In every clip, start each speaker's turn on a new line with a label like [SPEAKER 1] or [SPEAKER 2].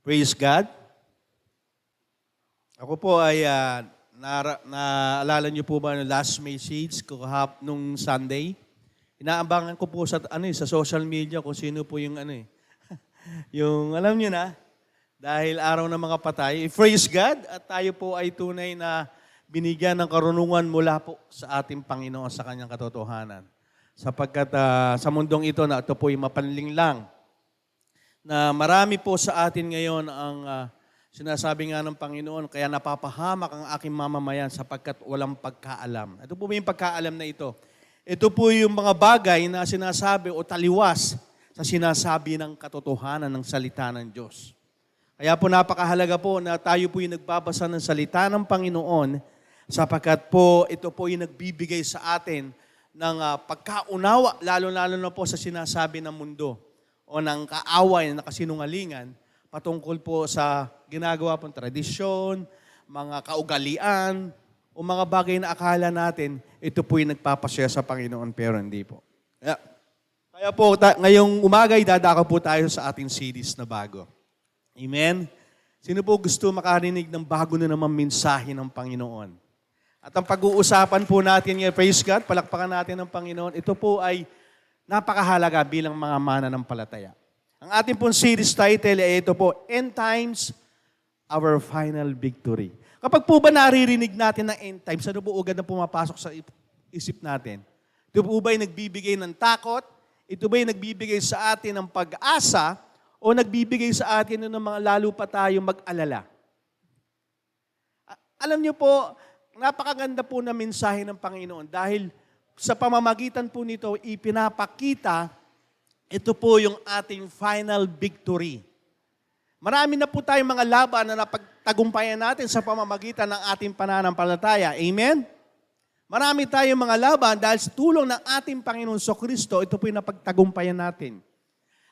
[SPEAKER 1] Praise God. Ako po ay naalala niyo po ba ng last message ko nung Sunday? Inaabangan ko po sa sa social media kung sino po yung yung alam niyo na dahil araw ng mga patay. Praise God at tayo po ay tunay na binigyan ng karunungan mula po sa ating Panginoon sa kanyang katotohanan. Sapagkat sa mundong ito na ito po ay mapanling lang na marami po sa atin ngayon ang sinasabi nga ng Panginoon, kaya napapahamak ang aking mamamayan sapagkat walang pagkaalam. Ito po yung pagkaalam na ito. Ito po yung mga bagay na sinasabi o taliwas sa sinasabi ng katotohanan ng salita ng Diyos. Kaya po napakahalaga po na tayo po yung nagbabasa ng salita ng Panginoon sapagkat po ito po yung nagbibigay sa atin ng pagkaunawa, lalo-lalo na po sa sinasabi ng mundo o ng kaaway na kasinungalingan patungkol po sa ginagawa pong tradisyon, mga kaugalian, o mga bagay na akala natin, ito po yung nagpapasaya sa Panginoon, pero hindi po. Kaya po, ngayong umagay, dadako po tayo sa ating series na bago. Amen? Sino po gusto makarinig ng bago na naman mensahe ng Panginoon? At ang pag-uusapan po natin ngayon, praise God, palakpakan natin ng Panginoon, ito po ay napakahalaga bilang mga mananampalataya. Ang ating pong series title ay ito po, End Times, Our Final Victory. Kapag po ba naririnig natin ng end times, ano po agad na pumapasok sa isip natin? Ito po ba ay nagbibigay ng takot? Ito ba ay nagbibigay sa atin ng pag-asa? O nagbibigay sa atin ng mga lalo pa tayo mag-alala? Alam niyo po, napakaganda po na mensahe ng Panginoon dahil sa pamamagitan po nito, ipinapakita ito po yung ating final victory. Marami na po tayong mga laban na napagtagumpayan natin sa pamamagitan ng ating pananampalataya. Amen? Marami tayong mga laban dahil sa tulong ng ating Panginoon Kristo, ito po yung napagtagumpayan natin.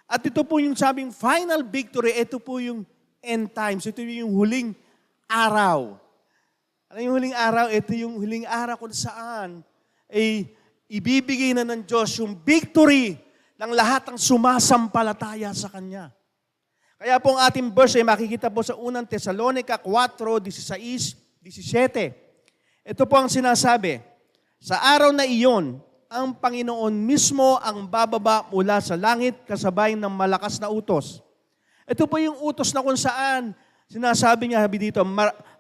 [SPEAKER 1] At ito po yung sabing final victory, ito po yung end times. Ito yung huling araw. Ano yung huling araw? Ito yung huling araw kung saan ay ibibigay na ng Diyos yung victory ng lahat ng sumasampalataya sa Kanya. Kaya po ang ating verse ay makikita po sa unang Tesalonica 4:16-17. Ito po ang sinasabi, sa araw na iyon, ang Panginoon mismo ang bababa mula sa langit kasabay ng malakas na utos. Ito po yung utos na kung saan sinasabi niya dito,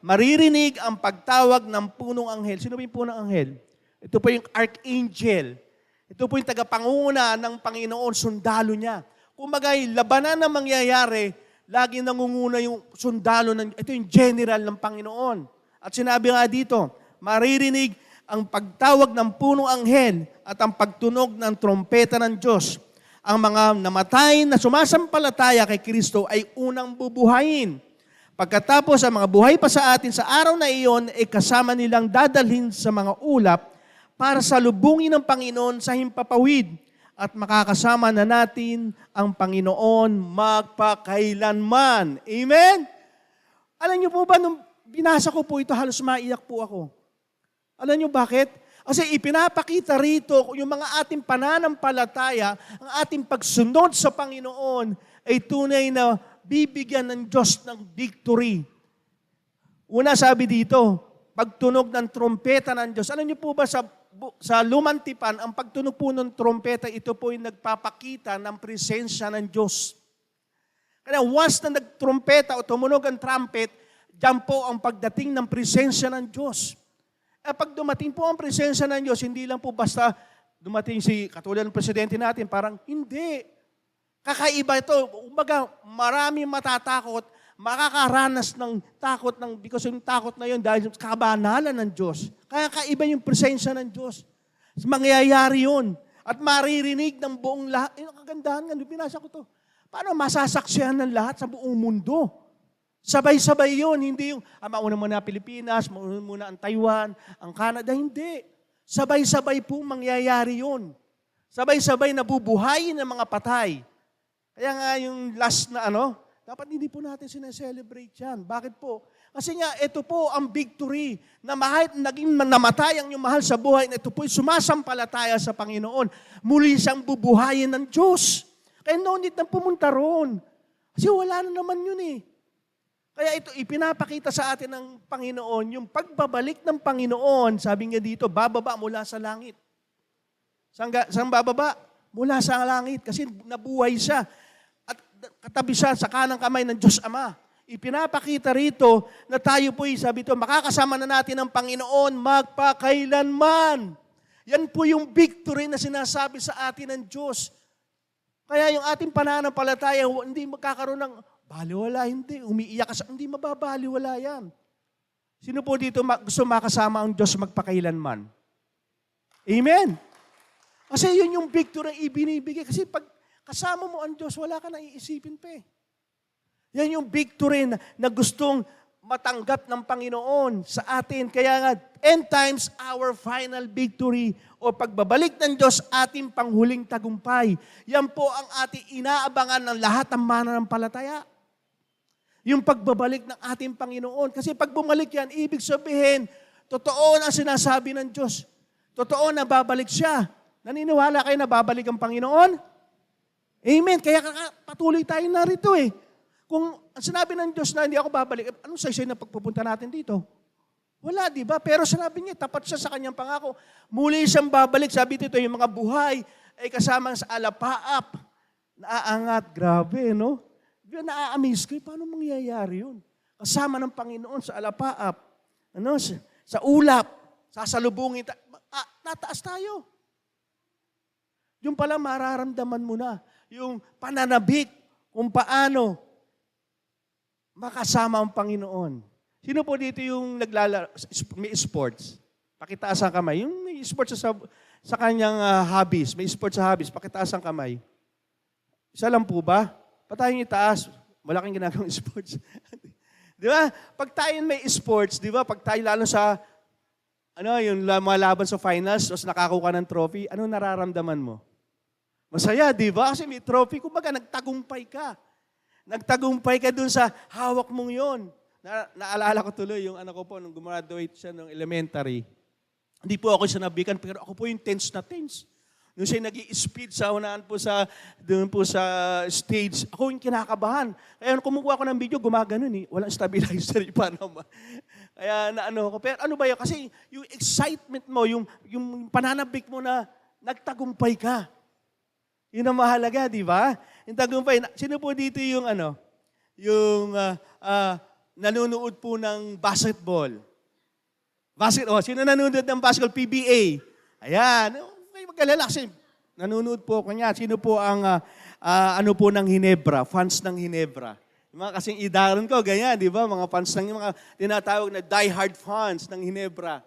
[SPEAKER 1] maririnig ang pagtawag ng punong anghel. Sino ba yung punong anghel? Ito po yung archangel. Ito po yung tagapanguna ng Panginoon, sundalo niya. Kung magay labanan na mangyayari, lagi nangunguna yung sundalo, ito yung general ng Panginoon. At sinabi nga dito, maririnig ang pagtawag ng punong anghel at ang pagtunog ng trompeta ng Diyos. Ang mga namatay na sumasampalataya kay Kristo ay unang bubuhayin. Pagkatapos ang mga buhay pa sa atin sa araw na iyon, ay kasama nilang dadalhin sa mga ulap para salubungin ng Panginoon sa himpapawid at makakasama na natin ang Panginoon magpakailanman. Amen? Alam niyo po ba, nung binasa ko po ito, halos maiyak po ako. Alam niyo bakit? Kasi ipinapakita rito yung mga ating pananampalataya, ang ating pagsunod sa Panginoon ay tunay na bibigyan ng Diyos ng victory. Una sabi dito, pagtunog ng trompeta ng Diyos. Alam niyo po ba sa lumang tipan, ang pagtunog po ng trompeta, ito po yung nagpapakita ng presensya ng Diyos. Kaya once na nagtrompeta o tumunog ang trumpet, diyan po ang pagdating ng presensya ng Diyos. Pag dumating po ang presensya ng Diyos, hindi lang po basta dumating katulad ng presidente natin, parang hindi. Kakaiba ito. Umaga, marami matatakot, makakaranas ng takot because yung takot na yun dahil sa kabanalan ng Diyos. Kaya kaiba yung presensya ng Diyos. Mangyayari yun. At maririnig ng buong lahat. Yung kagandahan nga, binasa ko to. Paano masasaksihan ng lahat sa buong mundo? Sabay-sabay yun. Hindi yung, mauna muna Pilipinas, mauna muna ang Taiwan, ang Canada. Hindi. Sabay-sabay po mangyayari yun. Sabay-sabay nabubuhayin ng mga patay. Kaya nga yung last na dapat hindi po natin sineselebrate yan. Bakit po? Kasi nga, ito po ang victory na kahit naging namatay ang yung mahal sa buhay, ito po sumasampalataya sa Panginoon. Muli siyang bubuhayin ng Diyos. Kaya no need na pumunta roon. Kasi wala na naman yun eh. Kaya ito, ipinapakita sa atin ng Panginoon, yung pagbabalik ng Panginoon, sabi nga dito, bababa mula sa langit. Saan bababa? Mula sa langit, kasi nabuhay siya. At katabi siya sa kanang kamay ng Diyos Ama. Ipinapakita rito na tayo po'y, sabi ito, makakasama na natin ang Panginoon magpakailanman. Yan po yung victory na sinasabi sa atin ng Diyos. Kaya yung ating pananampalataya, hindi magkakaroon ng baliwala, hindi. Umiiyak ka hindi mababaliwala yan. Sino po dito gusto makasama ang Diyos magpakailanman? Amen? Kasi yun yung victory na ibinibigay. Kasi pag kasama mo ang Diyos, wala ka na iisipin pa eh. Yan yung victory na gustong matanggap ng Panginoon sa atin. Kaya nga, end times, our final victory o pagbabalik ng Diyos, ating panghuling tagumpay. Yan po ang ating inaabangan ng lahat ng mananampalataya. Yung pagbabalik ng ating Panginoon. Kasi pag bumalik yan, ibig sabihin, totoo na sinasabi ng Diyos. Totoo na babalik siya. Naniniwala kayo na babalik ang Panginoon? Amen. Kaya patuloy tayo narito eh. Kung sinabi ng Diyos na hindi ako babalik, anong saysay na pagpupunta natin dito? Wala, di ba? Pero sinabi niya, tapat siya sa kanyang pangako. Muli siyang babalik. Sabi dito, yung mga buhay ay kasamang sa alapaap. Naaangat. Grabe, no? Na-amaze ko, paano mangyayari yun? Kasama ng Panginoon sa alapaap. Ano? Sa ulap. Sasalubungin. Nataas tayo. Yung pala mararamdaman mo na. Yung pananabik kung paano makasama ang Panginoon. Sino po dito yung may sports? Pakitaas ang kamay. Yung may sports sa kanyang hobbies. May sports sa hobbies. Pakitaas ang kamay. Isa lang po ba? Patayin itaas. Malaking ginagawang sports. Di ba? Pag tayo may sports, di ba? Pag tayo lalo sa, yung mga laban sa finals, tapos nakakuha ng trophy, ano nararamdaman mo? Masaya, di ba? Kasi may trophy. Kumbaga, nagtagumpay ka. Nagtagumpay ka dun sa hawak mong yon. Naalala ko tuloy yung anak ko po, nung gumraduate siya ng elementary. Hindi po ako sinabikan, pero ako po yung tense na tense. Nung siya nag-i-speed sa unahan po doon po sa stage, ako yung kinakabahan. Kaya nung kumukuha ko ng video, gumaganon eh. Walang stabilizer pa naman. Kaya naano ko. Pero ano ba yun? Kasi yung excitement mo, yung pananabik mo na nagtagumpay ka. Yun ang mahalaga, di ba? Yung tagumpay. Sino po dito yung nanonood po ng basketball? Sino nanonood ng basketball? PBA. Ayan. May mag-alala kasi nanonood po ako niya. Sino po ang po ng Hinebra? Fans ng Hinebra. Yung mga kasing idaran ko, ganyan, di ba? Mga fans ng mga tinatawag na die-hard fans ng Hinebra.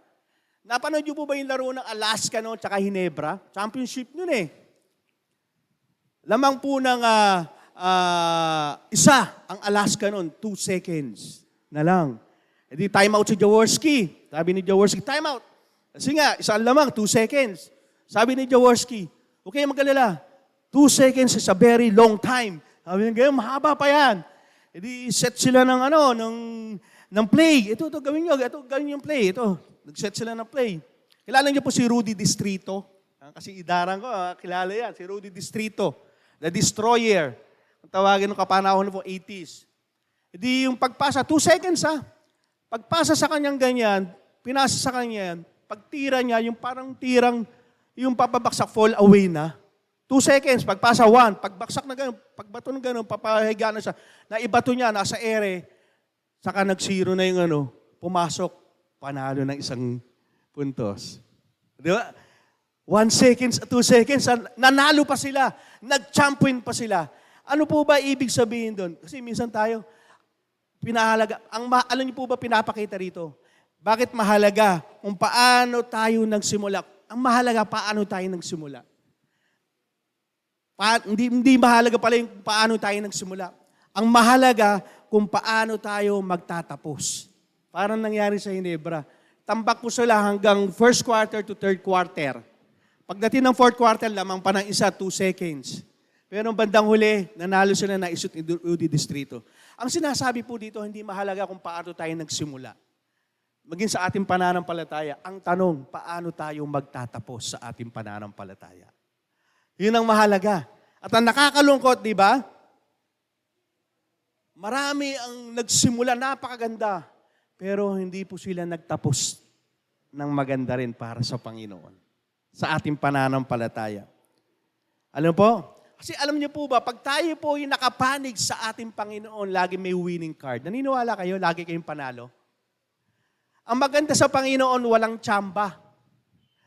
[SPEAKER 1] Napanood niyo po ba yung laro ng Alaska noon tsaka Hinebra? Championship noon eh. Lamang po ng isa ang Alaska noon, 2 seconds na lang. E di time out si Jaworski. Sabi ni Jaworski, time out. Kasi nga, isang lamang, 2 seconds. Sabi ni Jaworski, okay, mag-alala. 2 seconds is a very long time. Sabi niya, mahaba pa yan. E di set sila ng play. Ito, gawin niyo. Ito, gawin yung play. Ito, nag-set sila ng play. Kilala niyo po si Rudy Distrito. Kasi idaran ko, kilala yan. Si Rudy Distrito. The Destroyer. Ang tawagin ng kapanahon po, 80s. E di yung pagpasa, 2 seconds Pagpasa sa kanyang ganyan, pinasa sa kanya yan, pagtira niya, yung parang tirang, yung papabaksak, fall away na. 2 seconds, pagpasa 1, pagbaksak na gano'n, pagbato na gano'n, papahiga na siya. Naibato niya, nasa ere, saka nag-zero na yung pumasok, panalo ng 1 puntos. Di ba? 1 seconds, 2 seconds, nanalo pa sila, nag-champion pa sila. Ano po ba ibig sabihin doon? Kasi minsan tayo, alam niyo po ba pinapakita rito? Bakit mahalaga kung paano tayo nagsimula? Ang mahalaga, paano tayo nagsimula. Hindi mahalaga pala yung paano tayo nagsimula. Ang mahalaga kung paano tayo magtatapos. Parang nangyari sa Hinebra. Tambak po sila hanggang first quarter to third quarter. Pagdating ng fourth quarter, lamang pa ng 2 seconds. Pero bandang huli, nanalo sila na isut ni Rudy Distrito. Ang sinasabi po dito, hindi mahalaga kung paano tayo nagsimula. Maging sa ating pananampalataya, ang tanong, paano tayo magtatapos sa ating pananampalataya? Yun ang mahalaga. At ang nakakalungkot, di ba? Marami ang nagsimula, napakaganda. Pero hindi po sila nagtapos ng maganda rin para sa Panginoon. Sa ating pananampalataya. Alam po? Kasi alam niyo po ba, pag tayo po yung nakapanig sa ating Panginoon, lagi may winning card. Naniniwala kayo, lagi kayong panalo? Ang maganda sa Panginoon, walang tsamba.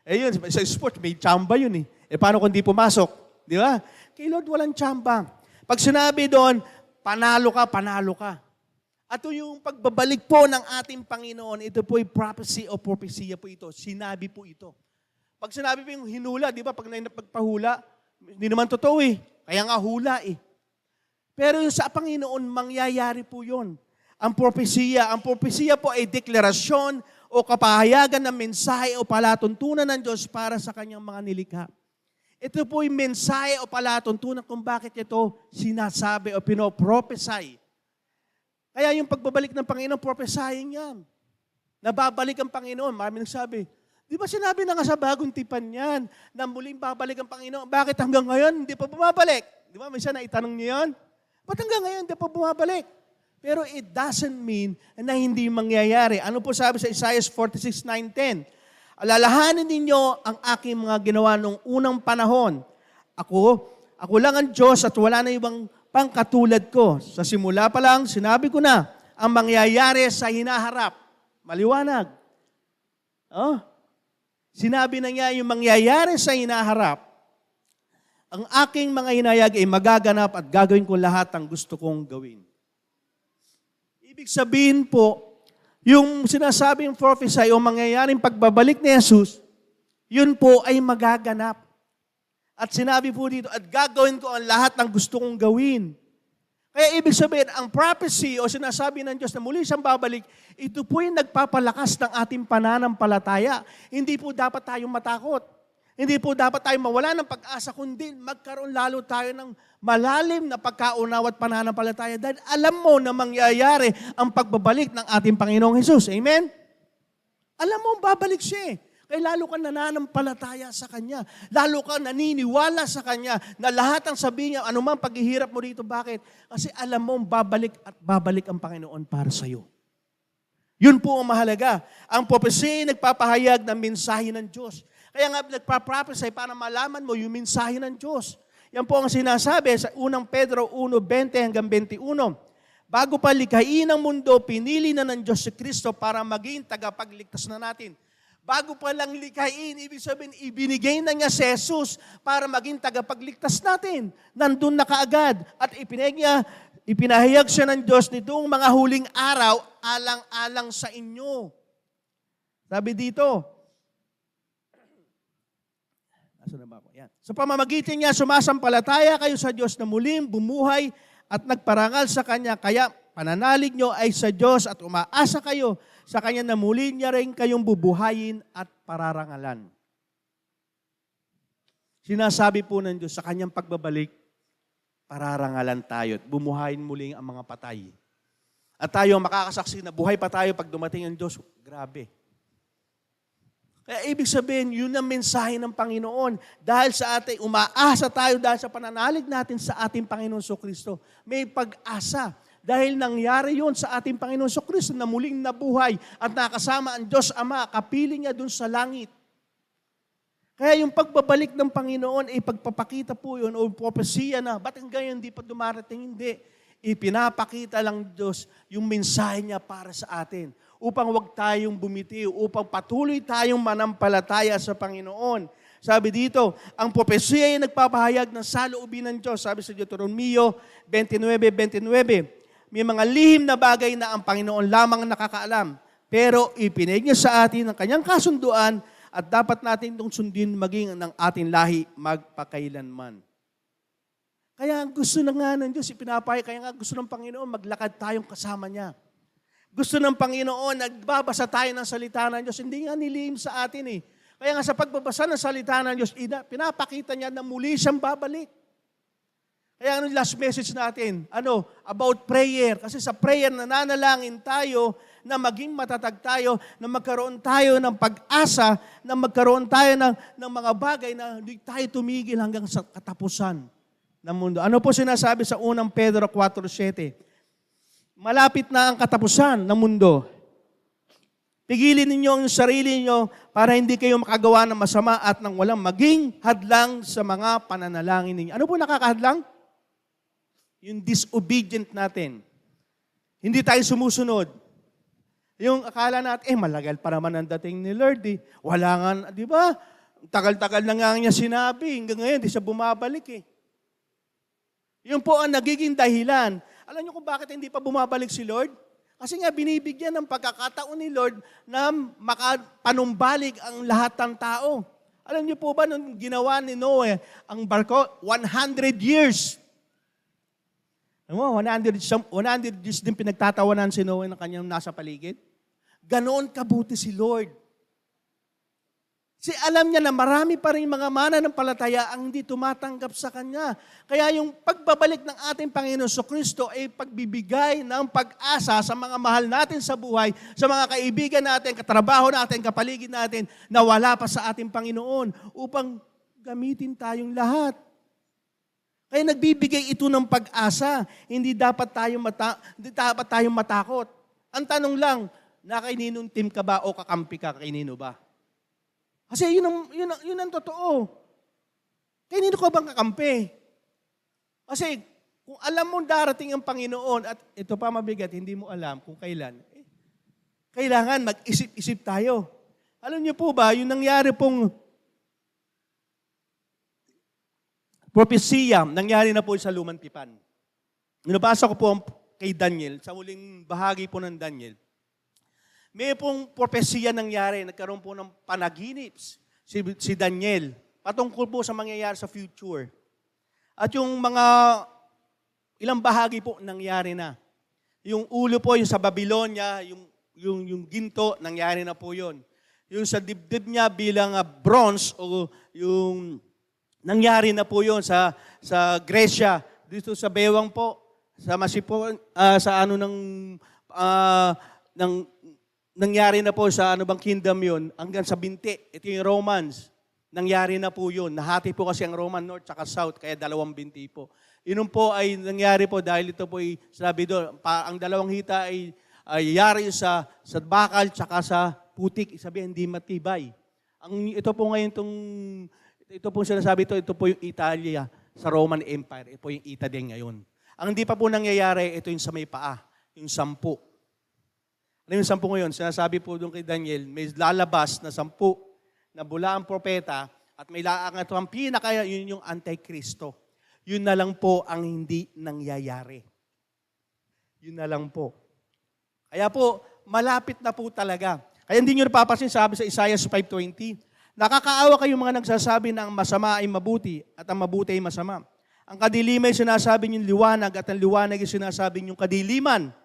[SPEAKER 1] Yun, sa sports, may tsamba yun eh. Paano kung di pumasok? Di ba? Kay Lord, walang tsamba. Pag sinabi doon, panalo ka, panalo ka. At yung pagbabalik po ng ating Panginoon, ito po yung prophecy o propesya po ito. Sinabi po ito. Pag sinabi po yung hinula, di ba? Pag pagpahula, hindi naman totoo eh. Kaya nga hula eh. Pero yung sa Panginoon, mangyayari po yun. Ang propesya po ay deklarasyon o kapahayagan ng mensahe o palatuntunan ng Diyos para sa kanyang mga nilikha. Ito po yung mensahe o palatuntunan kung bakit ito sinasabi o pinoprophesy. Kaya yung pagbabalik ng Panginoon, prophesying yan. Nababalik ang Panginoon. Marami nagsabi, di ba sinabi na nga sa bagong tipan yan, na muling babalik ang Panginoon? Bakit hanggang ngayon hindi pa bumabalik? Di ba, minsan na itanong niyo yan? Ba't hanggang ngayon hindi pa bumabalik? Pero it doesn't mean na hindi mangyayari. Ano po sabi sa Isaiah 46:9-10? Alalahanin ninyo ang aking mga ginawa noong unang panahon. Ako lang ang Diyos at wala na ibang pangkatulad ko. Sa simula pa lang, sinabi ko na, ang mangyayari sa hinaharap. Maliwanag. Oh? Sinabi na niya yung mangyayari sa hinaharap. Ang aking mga hinayag ay magaganap at gagawin ko lahat ang gusto kong gawin. Ibig sabihin po, yung sinasabing prophecy o mangyayaring pagbabalik ni Jesus, yun po ay magaganap. At sinabi po dito, at gagawin ko ang lahat ng gusto kong gawin. Kaya ibig sabihin, ang prophecy o sinasabi ng Diyos na muli siyang babalik, ito po yung nagpapalakas ng ating pananampalataya. Hindi po dapat tayong matakot. Hindi po dapat tayong mawala ng pag-asa, kundi magkaroon lalo tayo ng malalim na pagkaunawa at pananampalataya dahil alam mo na mangyayari ang pagbabalik ng ating Panginoong Hesus. Amen? Alam mo, babalik siya. Kaya lalo ka nananampalataya sa Kanya. Lalo ka naniniwala sa Kanya na lahat ang sabihin niya, anumang paghihirap mo dito, bakit? Kasi alam mo, babalik at babalik ang Panginoon para sa iyo. Yun po ang mahalaga. Ang prophecy nagpapahayag ng mensahe ng Diyos. Kaya nga nagpa-prophesy para malaman mo yung mensahe ng Diyos. Yan po ang sinasabi sa 1 Pedro 1:20-21. Bago pa likhain ang mundo, pinili na ng Diyos si Kristo para maging tagapagligtas na natin. Bago pa lang likhain, ibig sabihin, ibinigay na niya si Jesus para maging tagapagligtas natin. Nandun na kaagad. At ipinahayag siya ng Diyos nitong mga huling araw, alang-alang sa inyo. Sabi dito, na ba ako? Yan. Sa pamamagitan niya, sumasampalataya kayo sa Diyos na muling bumuhay at nagparangal sa Kanya. Kaya pananalig nyo ay sa Diyos at umaasa kayo sa Kanya na muli niya rin kayong bubuhayin at pararangalan. Sinasabi po ng Diyos sa Kanyang pagbabalik, pararangalan tayo at bumuhayin muling ang mga patay. At tayo makakasaksi na buhay pa tayo pag dumating ang Diyos. Grabe. Kaya ibig sabihin, yun ang mensahe ng Panginoon. Dahil sa ating umaasa tayo, dahil sa pananalig natin sa ating Panginoon Kristo, may pag-asa. Dahil nangyari yun sa ating Panginoon Kristo na muling nabuhay at nakasama ang Diyos Ama, kapiling niya dun sa langit. Kaya yung pagbabalik ng Panginoon, pagpapakita po yun, o propesya na, ba't hanggang hindi pa dumarating? Hindi. Ipinapakita lang Diyos yung mensahe niya para sa atin upang wag tayong bumitiw, upang patuloy tayong manampalataya sa Panginoon. Sabi dito, ang propesya ay nagpapahayag ng saloobin ng Diyos. Sabi sa Deuteronomio 29:29, may mga lihim na bagay na ang Panginoon lamang nakakaalam, pero ipinahayag niya sa atin ang kanyang kasunduan at dapat natin itong sundin maging ng ating lahi magpakailanman. Kaya gusto na nga ng Diyos, ipinapahayag, kaya nga gusto ng Panginoon, maglakad tayong kasama niya. Gusto ng Panginoon, nagbabasa tayo ng salita ng Diyos. Hindi nga nilihim sa atin eh. Kaya nga sa pagbabasa ng salita ng Diyos, pinapakita niya na muli siyang babalik. Kaya ano last message natin? About prayer. Kasi sa prayer, nananalangin tayo na maging matatag tayo, na magkaroon tayo ng pag-asa, na magkaroon tayo ng mga bagay na hindi tayo tumigil hanggang sa katapusan ng mundo. Ano po sinasabi sa 1 Pedro 4:7? malapit na ang katapusan ng mundo. Pigilin ninyo ang sarili ninyo para hindi kayo makagawa ng masama at nang walang maging hadlang sa mga pananalangin ninyo. Ano po nakakahadlang? Yung disobedient natin. Hindi tayo sumusunod. Yung akala natin, malagal pa naman ang dating ni Lord. Wala nga, di ba? Tagal-tagal na nga niya sinabi. Hanggang ngayon, di siya bumabalik eh. Yun po ang nagiging dahilan. Alam niyo kung bakit hindi pa bumabalik si Lord? Kasi nga binibigyan ng pagkakataon ni Lord na makapanumbalik ang lahat ng tao. Alam niyo po ba nung ginawa ni Noe ang barko? 100 years. Alam mo, 100 years din pinagtatawanan si Noe ng kanyang nasa paligid. Ganoon kabuti si Lord. Kasi alam niya na marami pa rin mga mananampalataya ang hindi tumatanggap sa Kanya. Kaya yung pagbabalik ng ating Panginoon Kristo ay pagbibigay ng pag-asa sa mga mahal natin sa buhay, sa mga kaibigan natin, katrabaho natin, kapaligid natin, na wala pa sa ating Panginoon upang gamitin tayong lahat. Kaya nagbibigay ito ng pag-asa. Hindi dapat tayong matakot. Ang tanong lang, nakaninong team ka ba o kakampi ka, kainino ba? Kasi yun ang totoo. Kanino ka bang kakampi? Kasi kung alam mo darating ang Panginoon at ito pa mabigat, hindi mo alam kung kailan, kailangan mag-isip-isip tayo. Alam niyo po ba, yung nangyari pong propesya, nangyari na po sa Lumang Tipan. Nabasa ko po kay Daniel, sa huling bahagi po ng Daniel. May pong propesya nangyari, nagkaroon po ng panaginip si Daniel, patungkol po sa mangyayari sa future. At yung mga ilang bahagi po nangyari na. Yung ulo po, yung sa Babylonia, yung ginto, nangyari na po yun. Yung sa dibdib niya bilang bronze, o yung nangyari na po yun sa Gresya, dito sa Bewang po, sa Masipon, sa ano nangyari na po sa ano bang kingdom yun, hanggang sa binti. Ito yung Romans. Nangyari na po yun. Nahati po kasi ang Roman North at South, kaya dalawang binti po. Yun po ay nangyari po dahil ito po ay, sabi doon, ang dalawang hita ay yari sa bakal tsaka sa putik. Sabi, hindi matibay. Ito po ngayon ito po sinasabi ito po yung Italia sa Roman Empire. Ito po yung Ita din ngayon. Ang hindi pa po nangyayari, ito yung sa may paa, yung 10. Ano yung 10 ngayon? Sinasabi po doon kay Daniel, may lalabas na 10 na bula ang propeta at may laangat ang pinakaya, yun yung Antikristo. Yun na lang po ang hindi nangyayari. Yun na lang po. Kaya po, malapit na po talaga. Kaya hindi nyo napapansin, sabi sa Isaiah 5:20, nakakaawa kayong mga nagsasabi na ang masama ay mabuti at ang mabuti ay masama. Ang kadiliman ay sinasabi niyong liwanag at ang liwanag ay sinasabi niyong kadiliman.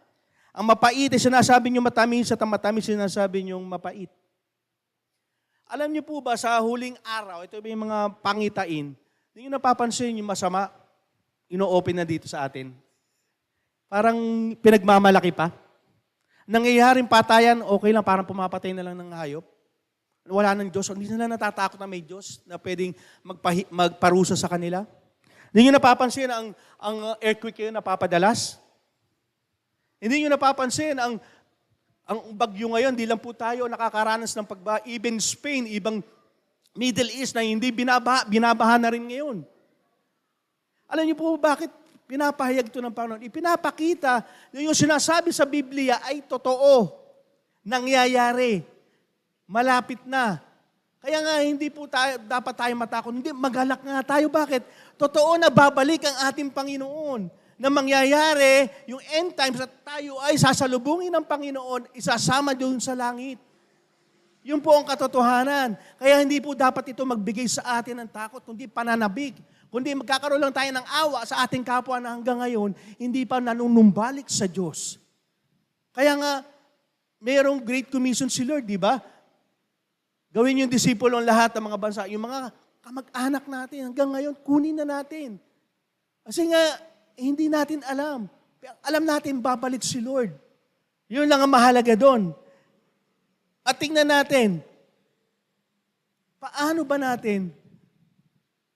[SPEAKER 1] Ang mapait ay sinasabi niyong matamis at ang matamis ay sinasabi niyong mapait. Alam niyo po ba sa huling araw, ito yung mga pangitain, hindi niyo napapansin yung masama, ino-open na dito sa atin. Parang pinagmamalaki pa. Nangyayaring patayan, okay lang, parang pumapatay na lang ng hayop. Wala ng Diyos. Hindi sila natatakot na may Diyos na pwedeng magparusa sa kanila. Hindi niyo napapansin ang earthquake yun napapadalas. Hindi nyo napapansin, ang bagyo ngayon, di lang po tayo nakakaranas ng pagbaha. Even Spain, ibang Middle East na hindi binabaha na rin ngayon. Alam niyo po bakit pinapahayag ito ng Panginoon? Ipinapakita na yung sinasabi sa Biblia ay totoo, nangyayari, malapit na. Kaya nga hindi po dapat tayo matakot. Hindi, magalak nga tayo. Bakit? Totoo na babalik ang ating Panginoon. Na mangyayari, yung end times at tayo ay sasalubungin ng Panginoon, isasama doon sa langit. Yun po ang katotohanan. Kaya hindi po dapat ito magbigay sa atin ng takot, kundi pananabik. Kundi magkakaroon lang tayo ng awa sa ating kapwa na hanggang ngayon, hindi pa nanunumbalik sa Diyos. Kaya nga, mayroong Great Commission si Lord, di ba? Gawin yung disipulo ang lahat ng mga bansa. Yung mga kamag-anak natin, hanggang ngayon, kunin na natin. Kasi nga, hindi natin alam. Alam natin, babalik si Lord. Yun lang ang mahalaga doon. At tingnan natin, paano ba natin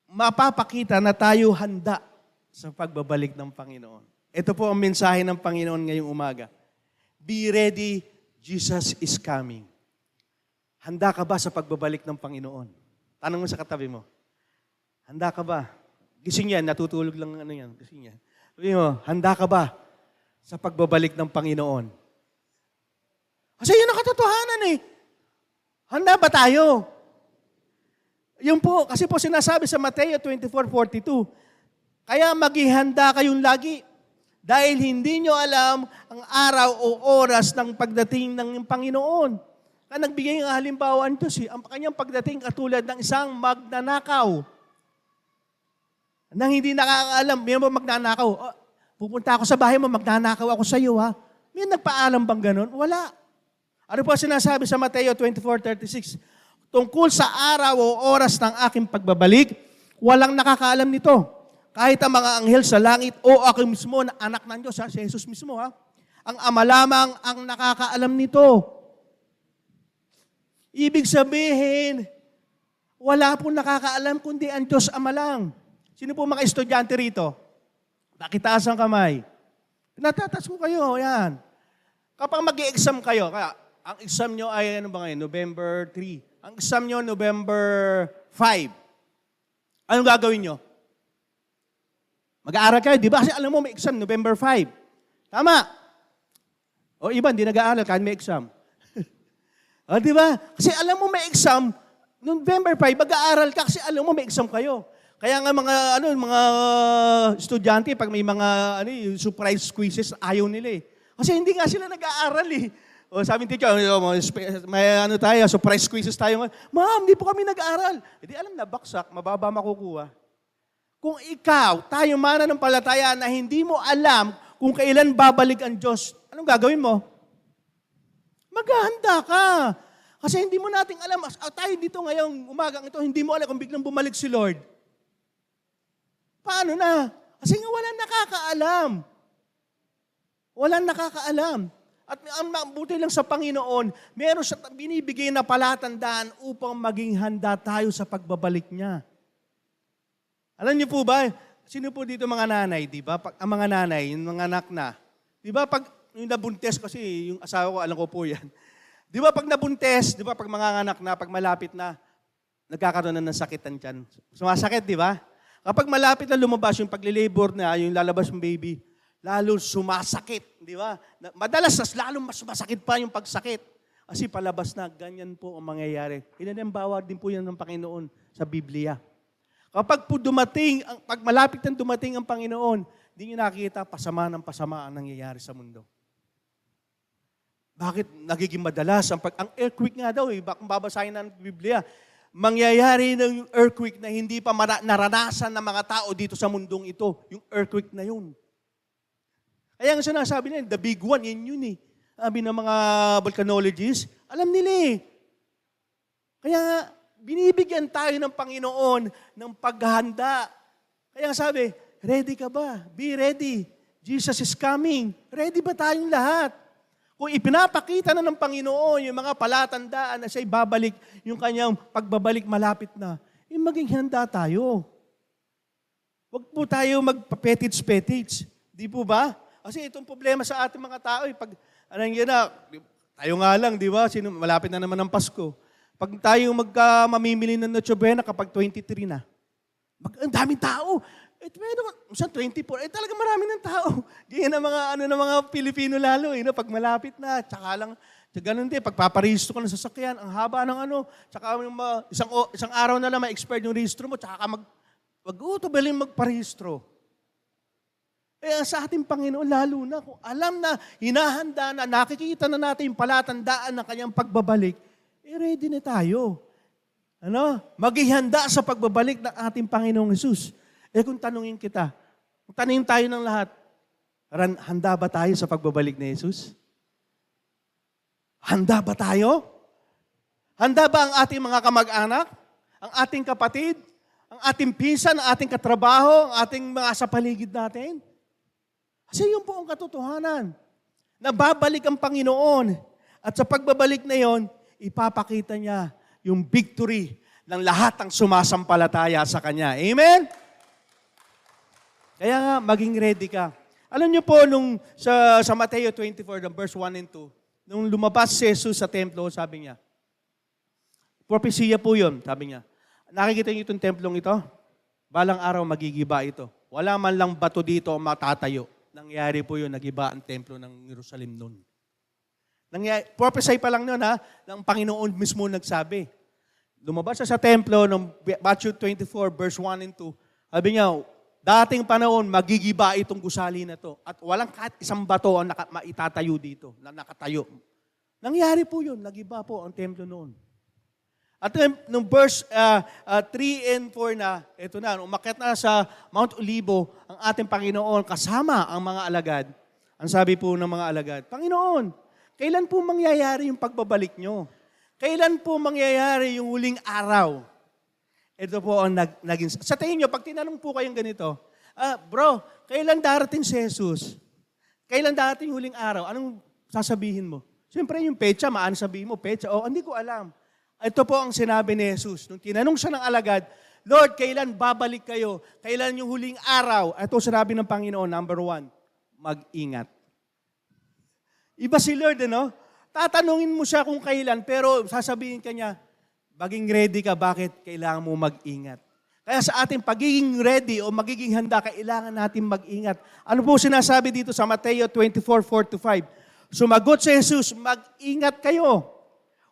[SPEAKER 1] mapapakita na tayo handa sa pagbabalik ng Panginoon? Ito po ang mensahe ng Panginoon ngayong umaga. Be ready, Jesus is coming. Handa ka ba sa pagbabalik ng Panginoon? Tanong mo sa katabi mo. Handa ka ba? Gising yan, natutulog lang ano yan. Gising yan. Sabi mo, handa ka ba sa pagbabalik ng Panginoon? Kasi yun ang katotohanan eh. Handa ba tayo? Yun po, kasi po sinasabi sa Mateo 24:42, kaya maghihanda kayong lagi dahil hindi nyo alam ang araw o oras ng pagdating ng Panginoon. Kaya nagbigay ng halimbawa ang Diyos, ang kanyang pagdating katulad ng isang magnanakaw. Nang hindi nakakaalam, may mo magnanakaw, pupunta ako sa bahay mo, magnanakaw ako sa iyo ha. May nagpaalam bang ganun? Wala. Ano po sinasabi sa Mateo 24:36? Tungkol sa araw o oras ng aking pagbabalik, walang nakakaalam nito. Kahit ang mga anghel sa langit o ako mismo na anak ng Diyos, si Jesus mismo ha. Ang Ama lamang ang nakakaalam nito. Ibig sabihin, wala pong nakakaalam kundi ang Diyos Ama lang. Sino po mga estudyante rito? Nakitaas ang kamay. Natataas ko kayo, yan. Kapag mag-i-exam kayo, kaya ang exam nyo ay ano ba ngayon? November 3. Ang exam nyo, November 5. Anong gagawin nyo? Mag-aaral kayo, di ba? Kasi alam mo may exam, November 5. Tama. O iba, hindi nag-aaral kahit may exam. O di ba? Kasi alam mo may exam, November 5, mag-aaral ka kasi alam mo may exam kayo. Kaya nga mga estudyante, pag may mga surprise quizzes, ayaw nila eh. Kasi hindi nga sila nag-aaral eh. O sabi ni teacher, may tayo, surprise quizzes tayo. Ma'am, hindi po kami nag-aaral. Hindi alam na, baksak, mababa makukuha. Kung ikaw, tayo mananampalataya na hindi mo alam kung kailan babalik ang Diyos, anong gagawin mo? Maghahanda ka. Kasi hindi mo nating alam. Tayo dito ngayong umagang ito, hindi mo alam kung biglang bumalik si Lord. Paano na? Kasi nga walang nakakaalam. Walang nakakaalam. At ang mabuti lang sa Panginoon, meron siya binibigay na palatandaan upang maging handa tayo sa pagbabalik niya. Alam niyo po ba, sino po dito mga nanay, di ba? Ang mga nanay, yung mga anak na, di ba pag yung nabuntes kasi, yung asawa ko, alam ko po yan. Di ba pag nabuntes, di ba pag mga anak na, pag malapit na, nagkakaroon na ng sakitan dyan. Sumasakit, di ba? Kapag malapit na lumabas yung paglilabor na, yung lalabas yung baby, lalo sumasakit, di ba? Madalas, lalo mas sumasakit pa yung pagsakit. Kasi palabas na, ganyan po ang mangyayari. Inanimbawa din po yan ng Panginoon sa Biblia. Kapag po dumating, pag malapit na dumating ang Panginoon, di nyo nakikita pasama ng pasama ang nangyayari sa mundo. Bakit nagiging madalas? Ang earthquake nga daw, kung babasahin ng Biblia, mangyayari ng earthquake na hindi pa naranasan ng mga tao dito sa mundong ito. Yung earthquake na yun. Kaya nga sinasabi nila, the big one, yun eh. Sabi ng mga volcanologists, alam nila eh. Kaya binibigyan tayo ng Panginoon ng paghahanda. Kaya sabi, ready ka ba? Be ready. Jesus is coming. Ready ba tayong lahat? Kung ipinapakita na ng Panginoon yung mga palatandaan na siya'y babalik, yung kanyang pagbabalik malapit na, maging handa tayo. Huwag po tayo magpa-petits-petits. Di po ba? Kasi itong problema sa ating mga tao, pag, tayo nga lang, di ba? Malapit na naman ang Pasko. Pag tayo mamimili ng Noche Buena kapag 23 na, ang daming tao. Saan 24? Talaga marami ng tao. Ganyan ang mga Pilipino lalo. Pag malapit na, tsaka lang, ganun din, pagpaparehistro ka ng sasakyan, ang haba ng tsaka isang araw na lang ma-expired yung rehistro mo, tsaka ka mag-utobaling magparehistro. Sa ating Panginoon, lalo na, kung alam na, hinahanda na, nakikita na natin yung palatandaan ng kanyang pagbabalik, ready na tayo. Maghihanda sa pagbabalik ng ating Panginoong Hesus. Kung tanungin kita, kung tanungin tayo ng lahat, handa ba tayo sa pagbabalik ni Jesus? Handa ba tayo? Handa ba ang ating mga kamag-anak? Ang ating kapatid? Ang ating pinsan? Ang ating katrabaho? Ang ating mga sa paligid natin? Kasi yun po ang katotohanan. Nababalik ang Panginoon. At sa pagbabalik na yon, ipapakita niya yung victory ng lahat ng sumasampalataya sa Kanya. Amen? Kaya nga, maging ready ka. Alam niyo po, nung sa Mateo 24, verse 1 and 2, nung lumabas si Jesus sa templo, sabi niya, propesya po yun, sabi niya, nakikita niyo itong templong ito? Balang araw magigiba ito. Wala man lang bato dito matatayo. Nangyari po yun, nagiba ang templo ng Jerusalem noon. Prophesy pa lang noon ha, ng Panginoon mismo nagsabi. Lumabas siya sa templo ng Matthew 24 verse 1 and 2. Sabi niya, dating panahon magigiba itong gusali na to at walang kahit isang bato ang maitatayo dito, na nakatayo. Nangyari po yun, nagiba po ang templo noon. At nung verse 3 and 4 na, ito na, umakyat na sa Mount Olivo ang ating Panginoon kasama ang mga alagad. Ang sabi po ng mga alagad, Panginoon, kailan po mangyayari yung pagbabalik nyo? Kailan po mangyayari yung huling araw? Ito po ang naging... Sa tingin nyo, pag tinanong po kayong ganito, bro, kailan darating si Jesus? Kailan darating yung huling araw? Anong sasabihin mo? Siyempre yung pecha, maano sabihin mo, pecha? Hindi ko alam. Ito po ang sinabi ni Jesus. Nung tinanong siya ng alagad, Lord, kailan babalik kayo? Kailan yung huling araw? Ito sinabi ng Panginoon, number 1, mag-ingat. Iba si Lord, ano? Tatanungin mo siya kung kailan, pero sasabihin ka niya, maging ready ka, bakit kailangan mo mag-ingat? Kaya sa ating pagiging ready o magiging handa, kailangan natin mag-ingat. Ano po sinasabi dito sa Mateo 24:4-5? Sumagot si Jesus, mag-ingat kayo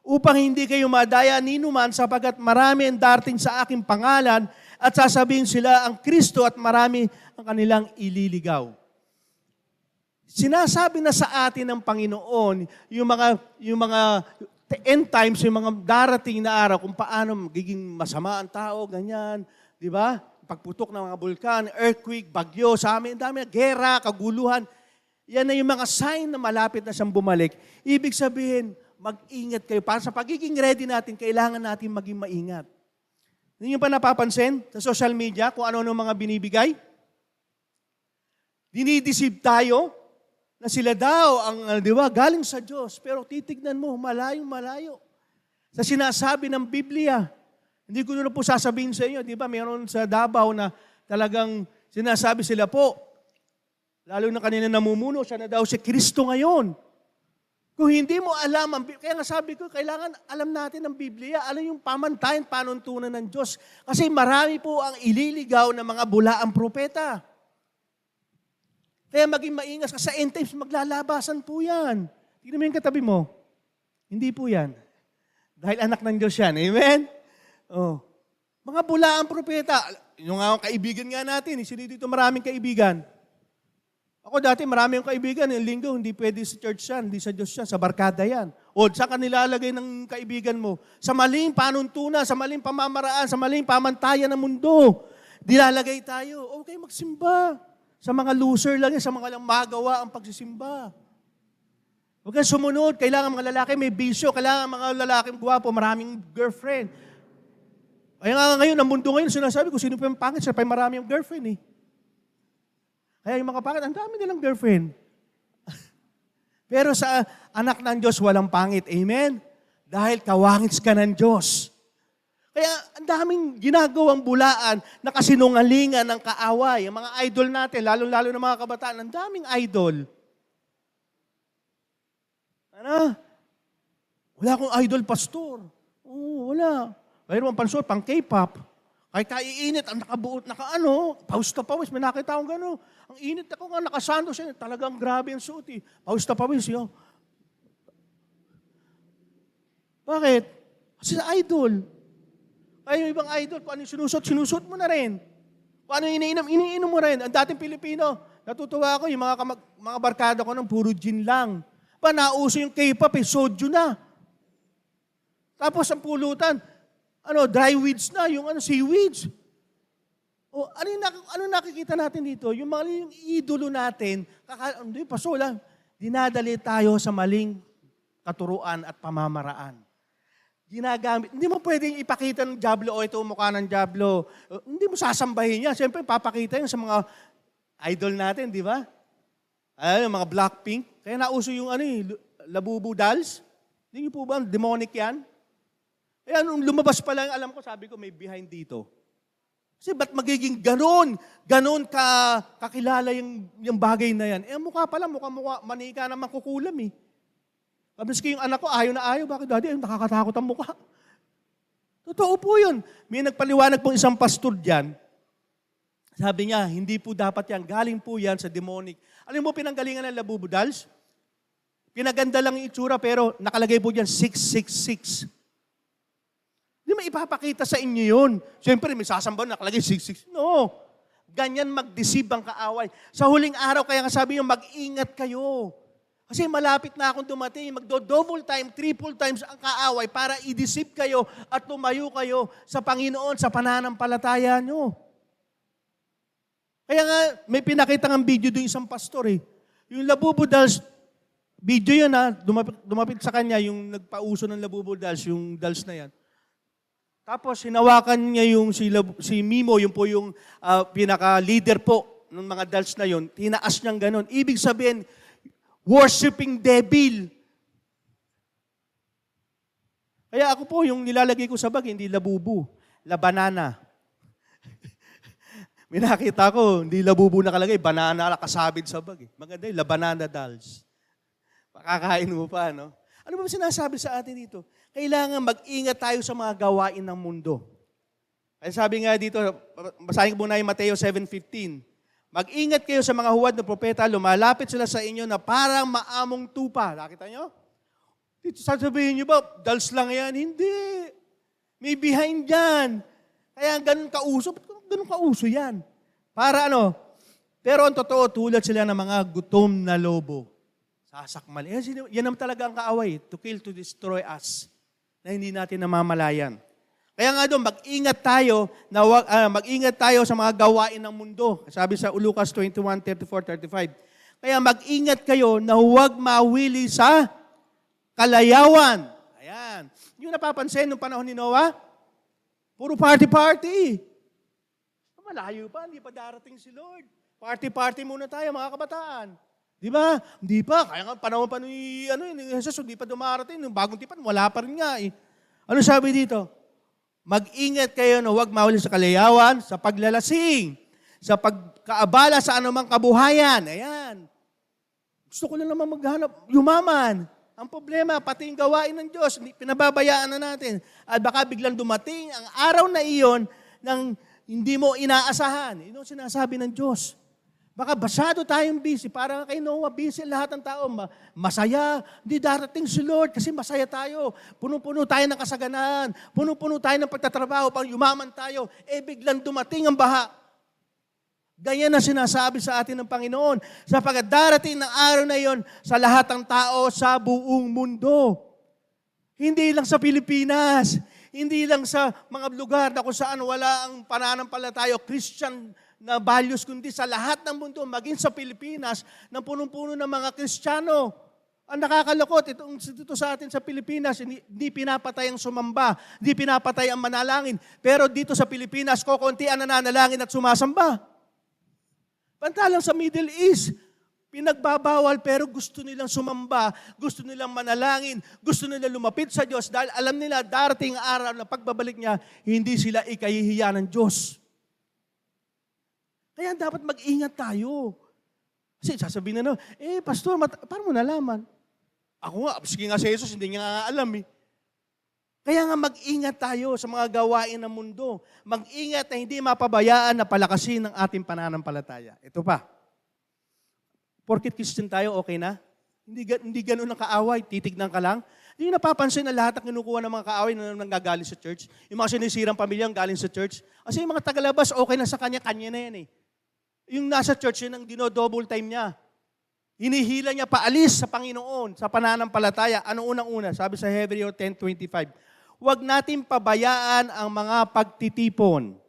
[SPEAKER 1] upang hindi kayo madaya ni numan sapagkat marami ang darating sa aking pangalan at sasabihin sila ang Kristo at marami ang kanilang ililigaw. Sinasabi na sa atin ng Panginoon yung mga end times, yung mga darating na araw kung paano magiging masama ang tao, ganyan, di ba? Pagputok ng mga bulkan, earthquake, bagyo, sa amin, dami, gera, kaguluhan. Yan na yung mga sign na malapit na siyang bumalik. Ibig sabihin, mag-ingat kayo. Para sa pagiging ready natin, kailangan natin maging maingat. Hindi nyo pa napapansin sa social media kung ano-ano mga binibigay? Dinideceive tayo na sila daw ang, di ba, galing sa Diyos. Pero titignan mo, malayong-malayo. Sa sinasabi ng Biblia, hindi ko na po sasabihin sa inyo, di ba, mayroon sa Davao na talagang sinasabi sila po, lalo na kanina namumuno, siya na daw si Kristo ngayon. Kung hindi mo alam, kaya nga sabi ko, kailangan alam natin ang Biblia, alam yung pamantayan, panuntunan ng Diyos. Kasi marami po ang ililigaw ng mga bulaang propeta. Kaya maging maingat ka sa end times, maglalabasan po yan. Tingnan mo yung katabi mo. Hindi po yan. Dahil anak ng Diyos yan. Amen? Oh. Mga bulaang propeta. Yung nga kaibigan nga natin. Sino dito maraming kaibigan? Ako dati marami yung kaibigan. Yung linggo, hindi pwede sa church yan. Hindi sa Diyos yan. Sa barkada yan. O saan ka nilalagay ng kaibigan mo? Sa maling panuntunan, sa maling pamamaraan, sa maling pamantayan ng mundo. Dilalagay tayo. Okay, magsimba. Sa mga loser lang yan, sa mga lang magawa ang pagsisimba. Huwag kang sumunod. Kailangan mga lalaki may bisyo. Kailangan mga lalaki guwapo, maraming girlfriend. Kaya nga ngayon, ang mundo ngayon, sinasabi ko, sino pa yung pangit? Siya pa yung marami yung girlfriend eh. Kaya yung mga pangit, ang dami nilang girlfriend. Pero sa anak ng Diyos, walang pangit. Amen? Dahil kawangits ka ng Diyos. Kaya ang daming ginagawang bulaan na kasinungalingan ng kaaway. Ang mga idol natin, lalo-lalo ng mga kabataan, ang daming idol. Ano? Wala akong idol pastor. Oo, wala. Mayroon ang pastor, pang K-pop. Kahit kaiinit, ang nakabuot, pawis na pawis. May nakita akong gano'n. Ang init ako nga, nakasando siya. Talagang grabe ang suot eh. Pawis na pawis yun. Bakit? Kasi sa idol. Ay, yung ibang idol, kung ano yung sinusot mo na rin. Kung ano yung iniinom mo rin. Ang dating Pilipino, natutuwa ako, yung mga barkada ko ng puro gin lang. Nauso yung K-pop soju na. Tapos ang pulutan, dry weeds na, yung seaweeds. Ano nakikita natin dito? Yung idolo natin, dinadali tayo sa maling katuruan at pamamaraan. Ginagamit. Hindi mo pwedeng ipakita ng Diablo, ito mukha ng Diablo. Hindi mo sasambahin yan. Siyempre, papakita yan sa mga idol natin, di ba? Yung mga Blackpink. Kaya nauso yung Labubu dolls. Hindi po ba, demonic yan? Kaya nung lumabas pa lang, alam ko, sabi ko, may behind dito. Kasi ba't magiging ganon kakilala yung bagay na yan? Eh, mukha pala, mukha, manika naman kukulam eh. Maski yung anak ko, ayaw na ayaw. Bakit, Daddy? Ay, nakakatakot ang mukha. Totoo po yun. May nagpaliwanag pong isang pastor dyan. Sabi niya, hindi po dapat yan. Galing po yan sa demonic. Alam mo, pinanggalingan ng Labubu Dolls? Pinaganda lang yung itsura, pero nakalagay po dyan, 666. Hindi mo ipapakita sa inyo yun. Siyempre, may sasamba nakalagay 666. No. Ganyan mag-deceive ang kaaway. Sa huling araw, kaya nga sabi niyo, mag-ingat kayo. Kasi malapit na akong dumating, magdo-double time, triple times ang kaaway para i-deceive kayo at tumayo kayo sa Panginoon, sa pananampalataya nyo. Kaya nga, may pinakita ng video doon isang pastor eh. Yung Labubu Dolls, video yun ha, dumapit sa kanya yung nagpauso ng Labubu Dolls, yung dolls na yan. Tapos hinawakan niya yung si Mimo, yung po yung pinaka-leader po ng mga dolls na yun, tinaas niyang ganun. Ibig sabihin, worshiping devil. Kaya ako po, yung nilalagay ko sa bag, hindi labubu, labanana. May nakita ko, hindi labubu nakalagay, banana kasabit sa bag. Maganda yung labanana dolls. Makakain mo pa, no? Ano ba sinasabi sa atin dito? Kailangan mag-ingat tayo sa mga gawain ng mundo. Kaya sabi nga dito, basahin ko muna yung Mateo 7:15. Mag-ingat kayo sa mga huwad na propeta, lumalapit sila sa inyo na parang maamong tupa. Nakita nyo? Dito sasabihin nyo ba, dolls lang yan? Hindi. May behind yan. Kaya ganun kauso. Ba't ganun kauso yan? Para ano? Pero ang totoo, tulad sila ng mga gutom na lobo. Sasakmal. Yan naman talaga ang kaaway. To kill, to destroy us. Na hindi natin namamalayan. Kaya nga doon, mag-ingat tayo sa mga gawain ng mundo. Sabi sa Lucas 21:34-35. Kaya mag-ingat kayo na huwag mawili sa kalayawan. Ayan. Yung napapansin nung panahon ni Noah, puro party-party. Malayo pa, hindi pa darating si Lord. Party-party muna tayo, mga kabataan. Di ba? Hindi pa. Kaya nga panahon pa ni Jesus, hindi pa dumarating. Nung bagong tipan, wala pa rin nga eh. Ano sabi dito? Mag-ingat kayo na huwag mawali sa kalayawan, sa paglalasing, sa pagkaabala sa anumang kabuhayan. Ayan. Gusto ko lang naman maghanap, yumaman. Ang problema, pati yung gawain ng Diyos, pinababayaan na natin. At baka biglang dumating ang araw na iyon nang hindi mo inaasahan. Ito ang sinasabi ng Diyos. Baka basado tayong busy, para kay Noah, busy lahat ng tao. Masaya, hindi darating si Lord kasi masaya tayo. Puno-puno tayo ng kasaganaan. Puno-puno tayo ng pagtatrabaho, pang yumaman tayo. Eh biglang dumating ang baha. Ganyan na sinasabi sa atin ng Panginoon. Sapagkat darating ng araw na iyon sa lahat ng tao sa buong mundo. Hindi lang sa Pilipinas. Hindi lang sa mga lugar na kung saan wala ang pananampalataya o Christian na values, kundi sa lahat ng mundo, maging sa Pilipinas, na punong-puno ng mga Kristiyano. Ang nakakalukot, ito sa atin sa Pilipinas, hindi pinapatay ang sumamba, hindi pinapatay ang manalangin. Pero dito sa Pilipinas, kokonti ang nananalangin at sumasamba. Pantalang sa Middle East, pinagbabawal pero gusto nilang sumamba, gusto nilang manalangin, gusto nilang lumapit sa Diyos dahil alam nila darating araw na pagbabalik niya, hindi sila ikahihiya ng Diyos. Kaya dapat mag-ingat tayo. Kasi sasabihin na, pastor, paano mo nalaman? Ako nga, sige nga si Jesus, hindi niya nga alam eh. Kaya nga mag-ingat tayo sa mga gawain ng mundo. Mag-ingat na hindi mapabayaan na palakasin ng ating pananampalataya. Ito pa. Porkit Christian tayo, okay na? Hindi ganun ang kaaway, titignan ka lang. Hindi napapansin na lahat ng kinukuha ng mga kaaway na nanggagaling sa church. Yung mga sinisirang pamilyang galing sa church. Kasi yung mga tagalabas, okay na sa kanya na yan eh. Yung nasa church, yun ang dino-double time niya. Hinihila niya paalis sa Panginoon, sa pananampalataya. Ano unang-una? Sabi sa Hebreo 10:25, huwag natin pabayaan ang mga pagtitipon.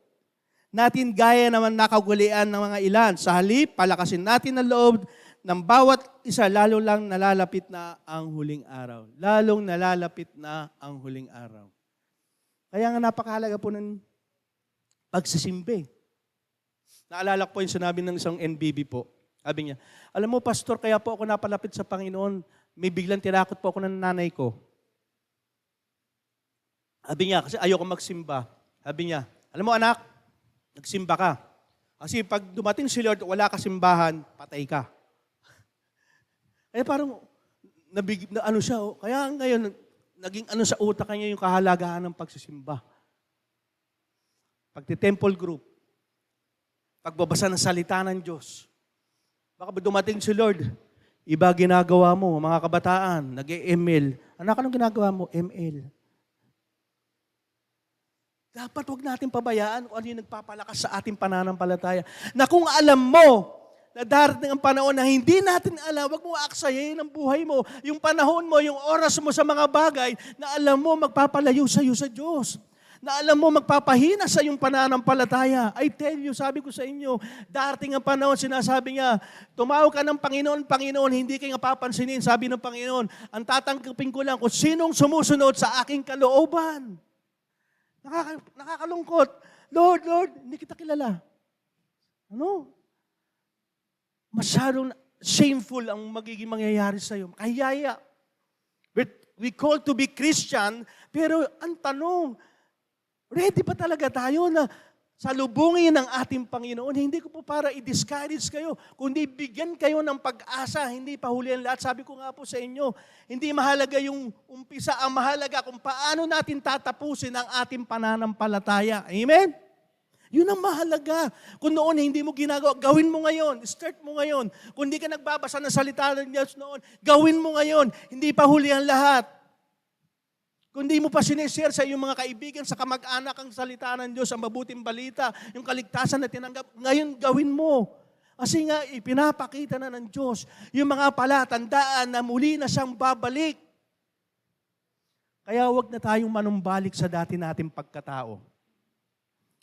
[SPEAKER 1] Natin gaya naman nakagulian ng mga ilan. Sa halip, palakasin natin ang loob ng bawat isa, lalo lang nalalapit na ang huling araw. Lalong nalalapit na ang huling araw. Kaya nga napakahalaga po ng pagsisimbi. Naalala ko po yung sinabi ng isang NBB po. Sabi niya, alam mo pastor, kaya po ako napalapit sa Panginoon, may biglang tinakot po ako ng nanay ko. Sabi niya, kasi ayoko magsimba. Sabi niya, alam mo anak, nagsimba ka. Kasi pag dumating si Lord, wala ka simbahan, patay ka. Parang, ano siya, kaya ngayon, naging ano sa utak niya yung kahalagahan ng pagsisimba. Pagti-temple group, pagbabasa ng salita ng Diyos. Baka dumating si Lord, iba ginagawa mo, mga kabataan, nag-ML. Anak, anong ginagawa mo? ML. Dapat huwag natin pabayaan kung ano yung nagpapalakas sa ating pananampalataya. Na kung alam mo na darating ang panahon na hindi natin alam, huwag mo aksayahin ang buhay mo, yung panahon mo, yung oras mo sa mga bagay na alam mo magpapalayo sa iyo sa Diyos. Na alam mo magpapahina sa iyong pananampalataya. I tell you, sabi ko sa inyo, darating ang panahon, sinasabi niya, tumawag ka ng Panginoon, Panginoon, hindi kayo papansinin, sabi ng Panginoon, ang tatanggapin ko lang kung sinong sumusunod sa aking kalooban. Nakakalungkot. Lord, hindi kita kilala. Ano? Masyadong shameful ang magiging mangyayari sa iyo. Kahiyaya. We call to be Christian, pero ang tanong, ready pa talaga tayo na salubungin ng ating Panginoon? Hindi ko po para i-discourage kayo, kundi bigyan kayo ng pag-asa, hindi pa huli ang lahat. Sabi ko nga po sa inyo, hindi mahalaga yung umpisa, ang mahalaga kung paano natin tatapusin ang ating pananampalataya. Amen? Yun ang mahalaga. Kung noon hindi mo ginagawa, gawin mo ngayon. Start mo ngayon. Kung hindi ka nagbabasa ng salita ng Diyos noon, gawin mo ngayon. Hindi pa huli ang lahat. Kung di mo pa sinishare sa iyong mga kaibigan, sa kamag-anak ang salita ng Diyos, ang mabuting balita, yung kaligtasan na tinanggap, ngayon gawin mo. Kasi nga, ipinapakita na ng Diyos yung mga palatandaan na muli na siyang babalik. Kaya huwag na tayong manumbalik sa dati nating pagkatao.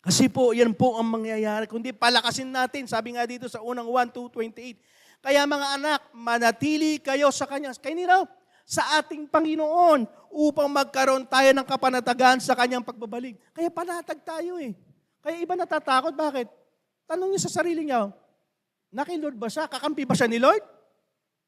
[SPEAKER 1] Kasi po, yan po ang mangyayari. Kundi palakasin natin, sabi nga dito sa unang 1:2:28. Kaya mga anak, manatili kayo sa Kanya. Kanino? Sa ating Panginoon upang magkaroon tayo ng kapanatagan sa Kanyang pagbabalik. Kaya panatag tayo eh. Kaya iba natatakot. Bakit? Tanong niyo sa sarili niya, naki-Lord ba siya? Kakampi ba siya ni Lord?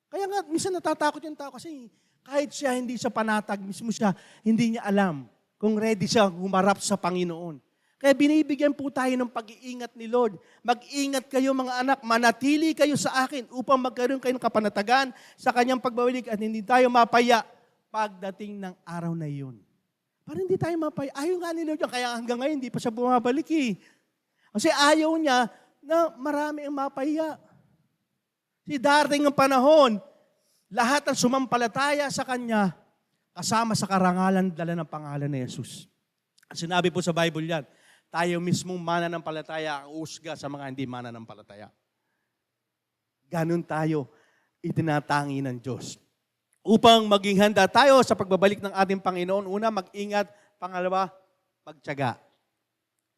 [SPEAKER 1] Kaya nga, minsan natatakot yung tao kasi kahit siya hindi siya panatag, mismo siya, hindi niya alam kung ready siya humarap sa Panginoon. Kaya binibigyan po tayo ng pag-iingat ni Lord. Mag-ingat kayo mga anak, manatili kayo sa akin upang magkaroon kayo ng kapanatagan sa Kanyang pagbabalik at hindi tayo mapaya pagdating ng araw na iyon. Parang hindi tayo mapaya. Ayaw nga ni Lord yan, kaya hanggang ngayon hindi pa siya bumabalik eh. Kasi ayaw niya na marami ang mapaya. Kasi darating ang panahon, lahat ng sumampalataya sa Kanya, kasama sa karangalan dala ng pangalan ni Jesus. Sinabi po sa Bible yan, tayo mismong mananampalataya ang usga sa mga hindi mananampalataya. Ganun tayo itinatangi ng Diyos. Upang maging handa tayo sa pagbabalik ng ating Panginoon, una, mag-ingat. Pangalawa, magtiyaga.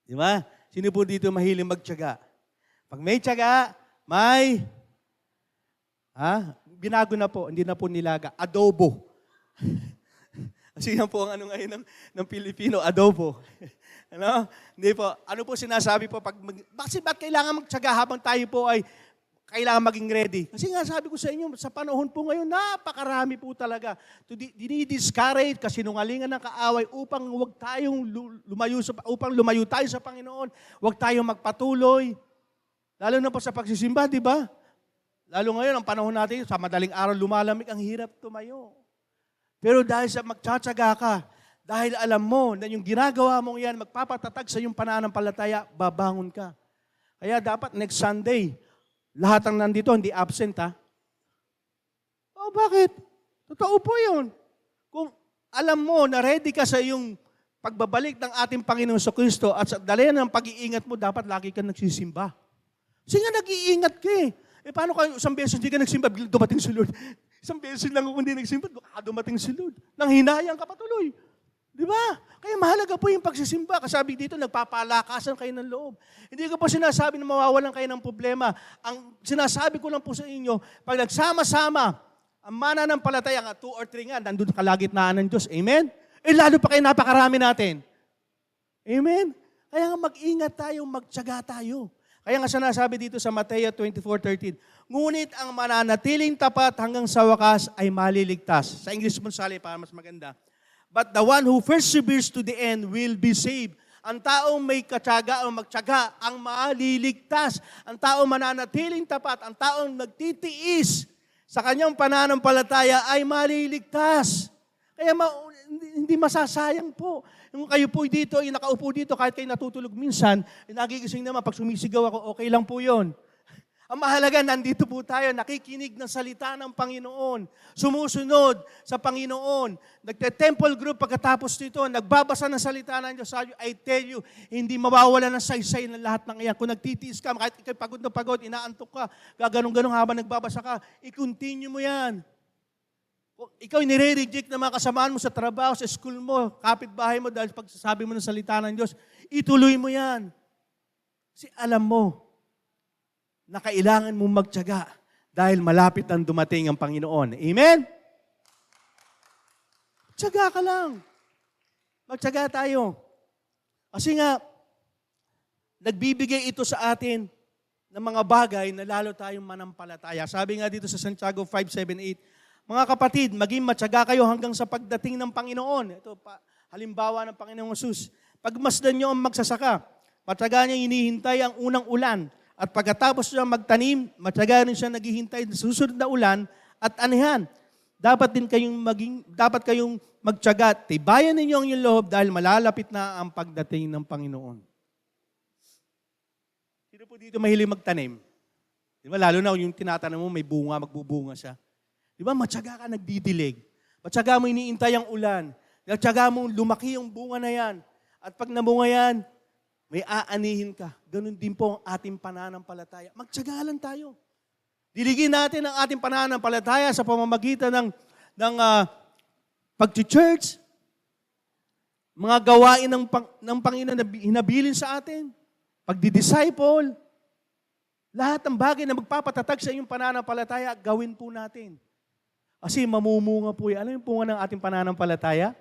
[SPEAKER 1] Di ba? Sino po dito mahiling magtiyaga? Pag may tiyaga, may binago na po, hindi na po nilaga, adobo. Kasi yan po ang ano ngayon ng Pilipino, adobo. Ano? Hindi po. Ano po sinasabi po? Ba't kailangan magtiyaga habang tayo po ay kailangan maging ready? Kasi nga sabi ko sa inyo, sa panahon po ngayon, napakarami po talaga. Dinidiscourage, kasinungalingan ng kaaway upang huwag tayong lumayo tayo sa Panginoon. Huwag tayong magpatuloy. Lalo na po sa pagsisimba, di ba? Lalo ngayon, ang panahon natin, sa madaling araw lumalamig, ang hirap tumayo. Pero dahil sa magtsatsaga ka, dahil alam mo na yung ginagawa mong yan, magpapatatag sa iyong pananampalataya, babangon ka. Kaya dapat next Sunday, lahat ng nandito, hindi absent ha. Oh, bakit? Totoo po yun. Kung alam mo na ready ka sa iyong pagbabalik ng ating Panginoon sa Kristo at sa dalayan ng pag-iingat mo, dapat lagi ka nagsisimba. Kasi nga nag-iingat ka eh. Paano kayo isang beses hindi ka nagsimba, dumating si Lord. Isang beses lang kung hindi nagsimba, dumating si Lord. Nang hinayang ka patuloy. Di ba? Kaya mahalaga po yung pagsisimba. Kasabi dito, nagpapalakasan kayo ng loob. Hindi ko po sinasabi na mawawalan kayo ng problema. Ang sinasabi ko lang po sa inyo, pag nagsama-sama, ang mananampalataya nga, 2 or 3 nga, nandun kalagitnaan ng Diyos. Amen? Lalo pa kayo napakarami natin. Amen? Kaya nga mag-ingat tayo, magtiyaga tayo. Kaya nga sinasabi dito sa Mateo 24:13, ngunit ang mananatiling tapat hanggang sa wakas ay maliligtas. Sa English Monsali para mas maganda. But the one who perseveres to the end will be saved. Ang taong may katyaga o magtyaga ang maliligtas. Ang taong mananatiling tapat, ang taong nagtitiis sa kanyang pananampalataya ay maliligtas. Kaya hindi masasayang po. Yung kayo po dito, yung nakaupo dito, kahit kayo natutulog minsan, nagigising naman, pag sumisigaw ako, okay lang po yun. Ang mahalaga, nandito po tayo, nakikinig ng salita ng Panginoon, sumusunod sa Panginoon, nagte-temple group pagkatapos nito, nagbabasa ng salita ng Diyos. I tell you, hindi mawawala ng saysay ng lahat ng iyan. Kung nagtitiis ka, kahit ikay pagod na pagod, inaantok ka, gaganong-ganong habang nagbabasa ka, i-continue mo yan. Kung ikaw nire-reject ng mga kasamaan mo sa trabaho, sa school mo, kapitbahay mo, dahil pagsasabi mo ng salita ng Diyos, ituloy mo yan. Kasi alam mo, na kailangan mong magtiyaga dahil malapit ang dumating ang Panginoon. Amen? Tiyaga ka lang. Magtiyaga tayo. Kasi nga, nagbibigay ito sa atin ng mga bagay na lalo tayong manampalataya. Sabi nga dito sa Santiago 5:7-8, mga kapatid, maging matyaga kayo hanggang sa pagdating ng Panginoon. Ito, halimbawa ng Panginoong Jesus. Pagmasdan nyo ang magsasaka, matyaga niya hinihintay ang unang ulan. At pagkatapos niya magtanim, matyaga rin siya naghihintay sa susunod na ulan at anihan. Dapat kayong magtiyaga, tibayan ninyo ang inyong loob dahil malalapit na ang pagdating ng Panginoon. Sino po dito mahilig magtanim? Di ba? Lalo na yung tinatanong mo, may bunga, magbubunga siya. Di ba? Matyaga ka, nagdidilig. Matyaga mo, iniintay ang ulan. Matyaga mo, lumaki yung bunga na yan. At pag namunga yan, may aanihin ka. Ganun din po ang ating pananampalataya. Magtiyaga lang tayo. Diligin natin ang ating pananampalataya sa pamamagitan ng pag-church, mga gawain ng Panginoon na hinabilin sa atin, pagdi-disciple, lahat ng bagay na magpapatatag sa iyong pananampalataya, gawin po natin. Kasi mamumunga po yan. Alam yung bunga ng ating pananampalataya?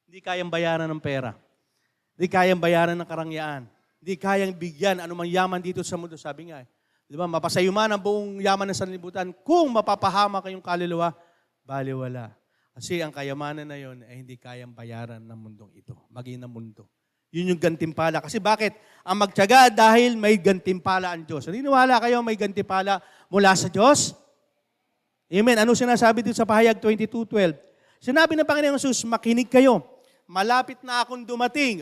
[SPEAKER 1] Hindi kayang bayaran ng pera. Hindi kayang bayaran ng karangyaan. Hindi kayang bigyan anumang yaman dito sa mundo. Sabi nga, di ba, mapasayuman ang buong yaman ng sanlibutan. Kung mapapahama kayong kaluluwa, baliwala. Kasi ang kayamanan na yon ay hindi kayang bayaran ng mundong ito. Maging ng mundo. Yun yung gantimpala. Kasi bakit? Ang magtiyaga dahil may gantimpala ang Diyos. Naniniwala kayo may gantimpala mula sa Diyos? Amen. Ano sinasabi dito sa Pahayag 22:12? Sinabi ng Panginoong Jesus, makinig kayo. Malapit na akong dumating.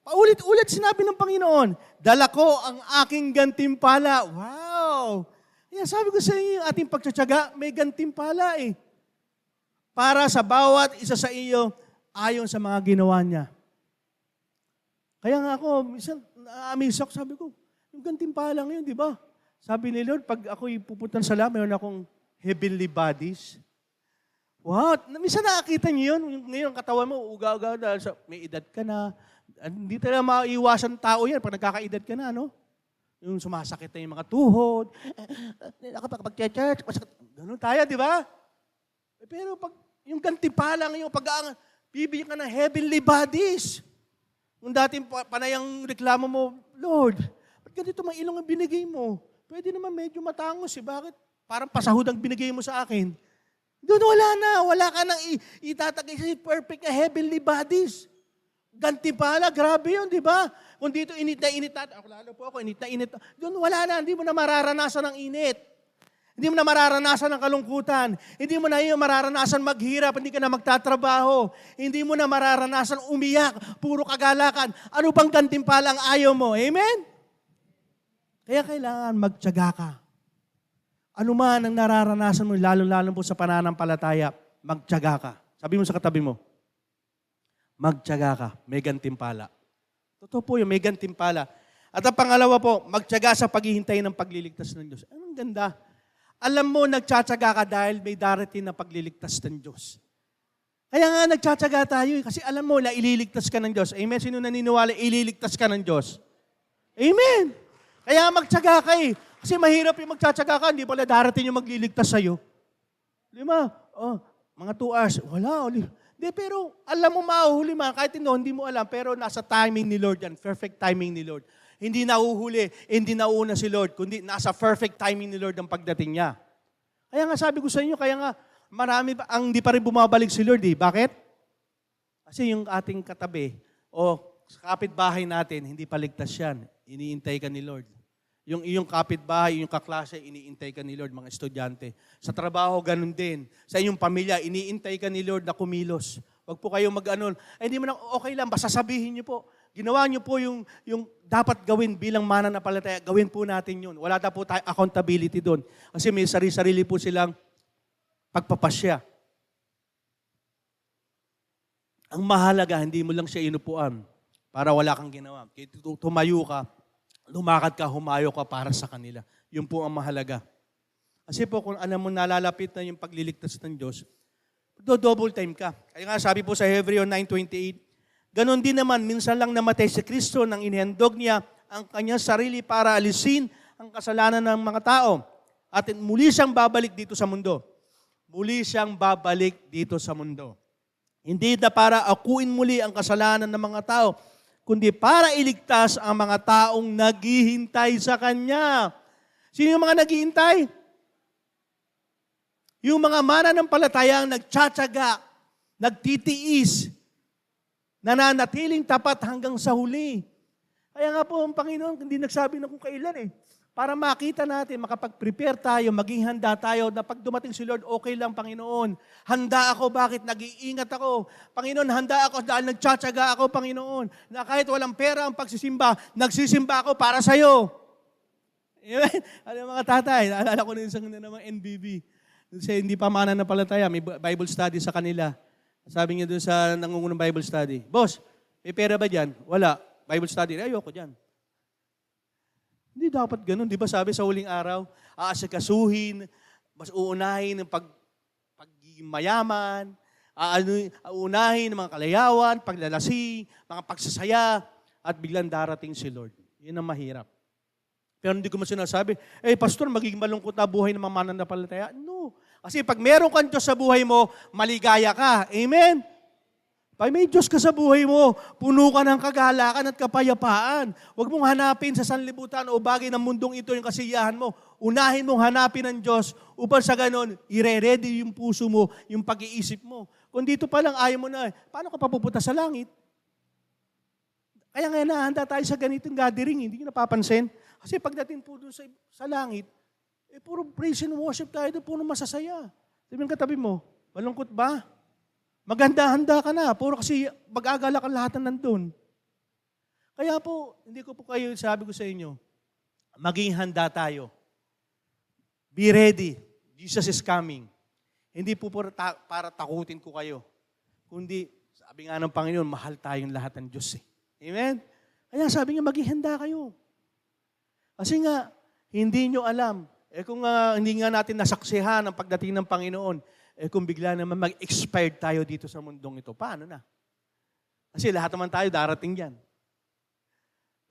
[SPEAKER 1] Paulit-ulit sinabi ng Panginoon, dala ko ang aking gantimpala. Wow! Kaya sabi ko sa inyo, ating pagtsatsaga, may gantimpala eh. Para sa bawat isa sa iyo, ayon sa mga ginawa niya. Kaya nga ako, minsan, na-amaze ako, sabi ko, yung gantimpala ngayon, di ba? Sabi ni Lord, pag ako'y pupuntan sa langit, mayroon akong heavenly bodies. Wow! Minsan nakakita niyo yun. Ngayon, ang katawan mo, uga-uga dahil may edad ka na. Hindi talaga maiiwasan tao yan pag nagkakaedad ka na, no? Yung sumasakit na yung mga tuhod. Ako pag-church, ganun tayo, di ba? Pero pag yung gantimpala ngayon, pag bibigyan ka ng heavenly bodies. Kung dating panayang reklamo mo, Lord, ba't ganito mga ilong ang binigay mo? Pwede naman medyo matangos eh. Bakit? Parang pasahod ang binigay mo sa akin. Doon wala ka nang itatagay sa perfect na heavenly bodies. Gantimpala, grabe yun, di ba? Kung dito init na init natin, init na init. Doon wala na, hindi mo na mararanasan ng init. Hindi mo na mararanasan ng kalungkutan. Hindi mo na mararanasan maghirap, hindi ka na magtatrabaho. Hindi mo na mararanasan umiyak, puro kagalakan. Ano bang gantimpala ang ayaw mo? Amen? Kaya kailangan magtiyaga ka. Ano man ang nararanasan mo, lalo-lalo po sa pananampalataya, magtiyaga ka. Sabi mo sa katabi mo, magtiyaga ka, may gantimpala. Totoo po yun, may gantimpala. At ang pangalawa po, magtiyaga sa paghihintay ng pagliligtas ng Diyos. Anong ganda? Alam mo, nagtsatsaga ka dahil may darating na pagliligtas ng Diyos. Kaya nga nagtsatsaga tayo kasi alam mo na ililigtas ka ng Diyos. Amen? Sino naniniwala ililigtas ka ng Diyos? Amen! Kaya magtiyaga ka eh. Kasi mahirap yung magtsatsaga ka, hindi pala darating yung magliligtas sa'yo. Di ba? Mga 2 hours, wala. Hindi, pero alam mo mahuhuli man, kahit hindi mo alam, pero nasa timing ni Lord yan, perfect timing ni Lord. Hindi nahuhuli, hindi nauna si Lord, kundi nasa perfect timing ni Lord ang pagdating niya. Kaya nga sabi ko sa inyo, kaya nga marami ang di pa rin bumabalik si Lord eh. Bakit? Kasi yung ating katabi, sa kapitbahay natin, hindi pa ligtas yan. Iniintay ka ni Lord. Yung iyong kapitbahay, yung kaklase, iniintay ka ni Lord, mga estudyante. Sa trabaho, ganun din. Sa inyong pamilya, iniintay ka ni Lord na kumilos. Huwag po kayong mag-ano, ay hindi mo na, okay lang, basta sabihin niyo po. Ginawa niyo po yung dapat gawin bilang mananampalataya, gawin po natin yun. Wala na po tayo accountability doon. Kasi may sarili-sarili po silang pagpapasya. Ang mahalaga, hindi mo lang siya inupuan para wala kang ginawa. Kaya tumayo ka, lumakad ka, humayo ka para sa kanila. Yun po ang mahalaga. Kasi po kung alam mo nalalapit na yung pagliligtas ng Diyos, double time ka. Kaya nga sabi po sa Hebrew 9:28, ganon din naman, minsan lang namatay si Kristo nang inihandog niya ang kanyang sarili para alisin ang kasalanan ng mga tao. At muli siyang babalik dito sa mundo. Muli siyang babalik dito sa mundo. Hindi na para akuin muli ang kasalanan ng mga tao, kundi para iligtas ang mga taong naghihintay sa Kanya. Sino yung mga naghihintay? Yung mga mananampalatayang nagtsatsaga, nagtitiis, nananatiling tapat hanggang sa huli. Kaya nga po ang Panginoon, hindi nagsabi na kung kailan eh. Para makita natin, makapag-prepare tayo, maging handa tayo na pag dumating si Lord, okay lang Panginoon. Handa ako, bakit? Nag-iingat ako. Panginoon, handa ako dahil nagtsatsaga ako, Panginoon. Na kahit walang pera ang pagsisimba, nagsisimba ako para sa'yo. Amen? Alam mga tatay, naalala ko na isang namang NBB. Kasi hindi pa mananampalataya, may Bible study sa kanila. Sabi niya doon sa nangungunang Bible study, Boss, may pera ba dyan? Wala. Bible study, ayoko dyan. Hindi dapat ganun. Di ba sabi sa huling araw, aasikasuhin, mas uunahin ng pagiging mayaman, uunahin ng mga kalayawan, paglalasi, mga pagsasaya, at biglang darating si Lord. Yun ang mahirap. Pero hindi ko man sinasabi, pastor, magiging malungkot na buhay ng mga mananampalataya. No. Kasi pag meron kang Diyos sa buhay mo, maligaya ka. Amen? Pag may Diyos ka sa buhay mo, puno ka ng kagalakan at kapayapaan. Huwag mong hanapin sa sanlibutan o bagay ng mundong ito yung kasiyahan mo. Unahin mong hanapin ang Diyos upang sa ganon, ire-ready yung puso mo, yung pag-iisip mo. Kung dito pa lang ayaw mo na, paano ka papupunta sa langit? Kaya nga nahanda tayo sa ganitong gathering, hindi nyo napapansin. Kasi pagdating po doon sa langit, puro praise and worship tayo doon, puro masasaya. Sabi ng katabi mo, malungkot ba? Maganda-handa ka na. Puro kasi mag-agala ka lahat na nandun. Kaya po, hindi ko po kayo, sabi ko sa inyo, maging handa tayo. Be ready. Jesus is coming. Hindi po para takutin ko kayo. Kundi, sabi nga ng Panginoon, mahal tayong lahat ng Diyos. Amen? Kaya sabi niya, maging handa kayo. Kasi nga, hindi nyo alam. Kung hindi nga natin nasaksihan ang pagdating ng Panginoon, kung bigla naman mag-expired tayo dito sa mundong ito, paano na? Kasi lahat naman tayo darating dyan.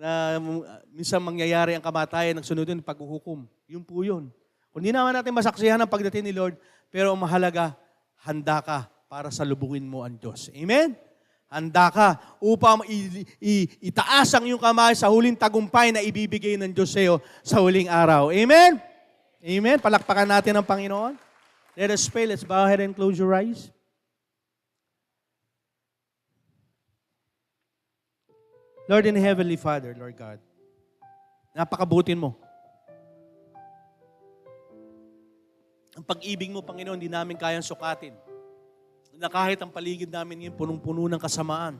[SPEAKER 1] Na minsan mangyayari ang kamatayan, nagsunod din paghuhukom. Yun po yun. Kung di naman natin masaksihan ang pagdating ni Lord, pero ang mahalaga, handa ka para salubungin mo ang Diyos. Amen? Handa ka upang itaas ang iyong kamay sa huling tagumpay na ibibigay ng Diyos sa iyo sa huling araw. Amen? Amen? Palakpakan natin ang Panginoon. Let us pray. Let's bow ahead and close your eyes. Lord and Heavenly Father, Lord God, napakabutin mo. Ang pag-ibig mo, Panginoon, hindi namin kayang sukatin. Na kahit ang paligid namin ngayon, punong-puno ng kasamaan.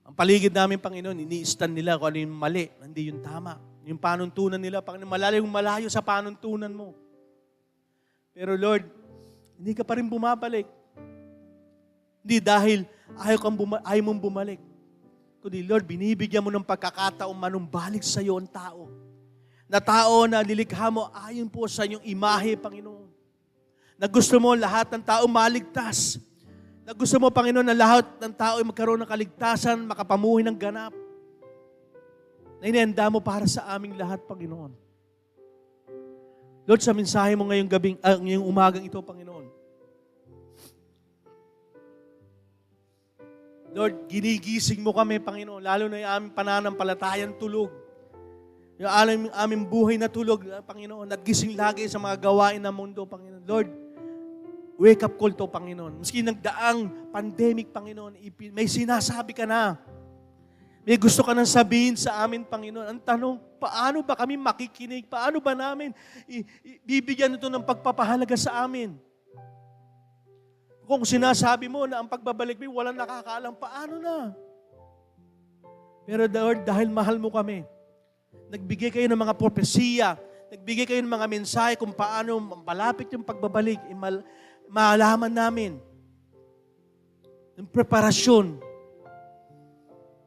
[SPEAKER 1] Ang paligid namin, Panginoon, ini-stand nila kung ano yung mali, hindi yung tama. Yung panuntunan nila, Panginoon, malayo sa panuntunan mo. Pero Lord, hindi ka pa rin bumabalik. Hindi dahil ayaw mong bumalik. Kundi Lord, binibigyan mo ng pagkakataong manumbalik sa iyo ang tao. Na tao na lilikha mo ayon po sa inyong imahe, Panginoon. Na gusto mo lahat ng tao maligtas. Na gusto mo, Panginoon, na lahat ng tao ay magkaroon ng kaligtasan, makapamuhay ng ganap. Na inihanda mo para sa aming lahat, Panginoon. Lord, sa mensahe mo ngayong umagang ito, Panginoon. Lord, ginigising mo kami, Panginoon, lalo na yung aming pananampalatayang tulog. Yung aming buhay na tulog, Panginoon, at gising lagi sa mga gawain ng mundo, Panginoon. Lord, Wake up call to, Panginoon. Maski nagdaang pandemic, Panginoon, may sinasabi ka na. May gusto ka nang sabihin sa amin, Panginoon. Ang tanong, paano ba kami makikinig? Paano ba namin bibigyan ito ng pagpapahalaga sa amin? Kung sinasabi mo na ang pagbabalik mo, walang nakakaalam, paano na? Pero Lord, dahil mahal mo kami, nagbigay kayo ng mga propesiya, nagbigay kayo ng mga mensahe kung paano malapit yung pagbabalik, malaman namin. Yung preparasyon.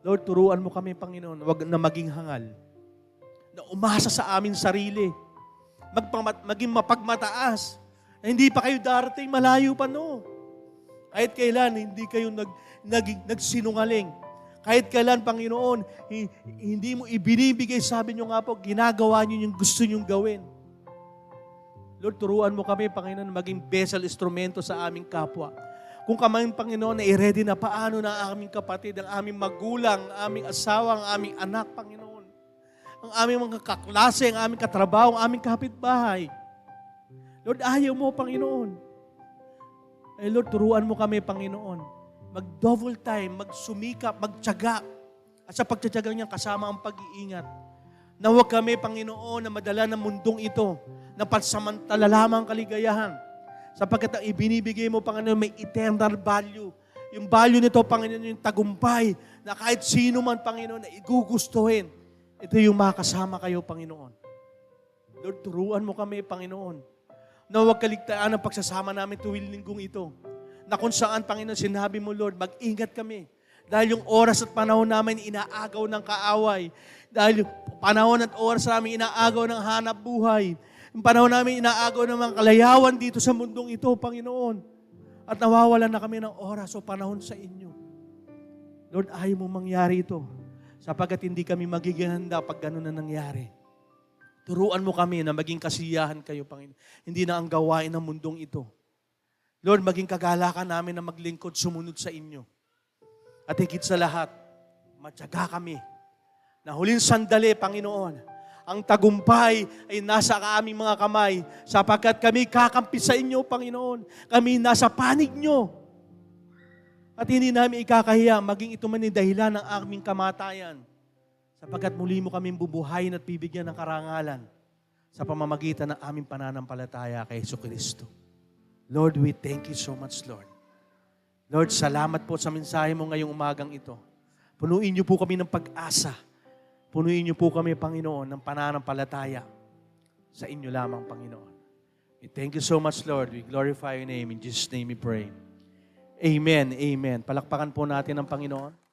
[SPEAKER 1] Lord, turuan mo kami, Panginoon, wag na maging hangal. Na umasa sa amin sarili. Maging mapagmataas. Na hindi pa kayo darating, malayo pa no. Kahit kailan, hindi kayo nagsinungaling. Kahit kailan, Panginoon, hindi mo ibinibigay, sabi nyo nga po, ginagawa nyo yung gusto nyo gawin. Lord, turuan mo kami, Panginoon, maging vessel, instrumento sa aming kapwa. Kung kaming, Panginoon, na i-ready na paano na ang aming kapatid, ang aming magulang, ang aming asawa, ang aming anak, Panginoon. Ang aming mga kaklase, ang aming katrabaho, ang aming kapitbahay. Lord, ayaw mo, Panginoon. Lord, turuan mo kami, Panginoon. Mag-double time, magsumikap, magtiyaga. At sa pagtitiyaga niya, kasama ang pag-iingat. Na huwag kami, Panginoon, na madala ng mundong ito, na pansamantala lamang kaligayahan. Sapagkat ang ibinibigay mo, Panginoon, may eternal value. Yung value nito, Panginoon, yung tagumpay, na kahit sino man, Panginoon, na igugustuhin. Ito yung makasama kayo, Panginoon. Lord, turuan mo kami, Panginoon, na huwag kaligtaan ang pagsasama namin tuwing linggong ito. Na kung saan, Panginoon, sinabi mo, Lord, mag-ingat kami. Dahil yung oras at panahon namin inaagaw ng kaaway. Dahil yung panahon at oras namin inaagaw ng hanap buhay. Yung panahon namin inaagaw ng mga kalayawan dito sa mundong ito, Panginoon. At nawawalan na kami ng oras o panahon sa inyo. Lord, ayaw mo mangyari ito. Sapagkat hindi kami magiging handa pag gano'n na nangyari. Turuan mo kami na maging kasiyahan kayo, Panginoon. Hindi na ang gawain ng mundong ito. Lord, maging kagalakan namin na maglingkod, sumunod sa inyo. At higit sa lahat, matyaga kami na huling sandali, Panginoon, ang tagumpay ay nasa aming mga kamay sapagkat kami kakampi sa inyo, Panginoon. Kami nasa panig nyo. At hindi namin ikakahiya, maging ito man yung dahilan ng aming kamatayan. Sapagkat muli mo kaming bubuhayin at bibigyan ng karangalan sa pamamagitan ng aming pananampalataya kay Jesucristo. Lord, we thank you so much, Lord. Lord, salamat po sa mensahe mo ngayong umagang ito. Punuin niyo po kami ng pag-asa. Punuin niyo po kami, Panginoon, ng pananampalataya sa inyo lamang, Panginoon. We thank you so much, Lord. We glorify your name. In Jesus' name we pray. Amen. Amen. Palakpakan po natin ang Panginoon.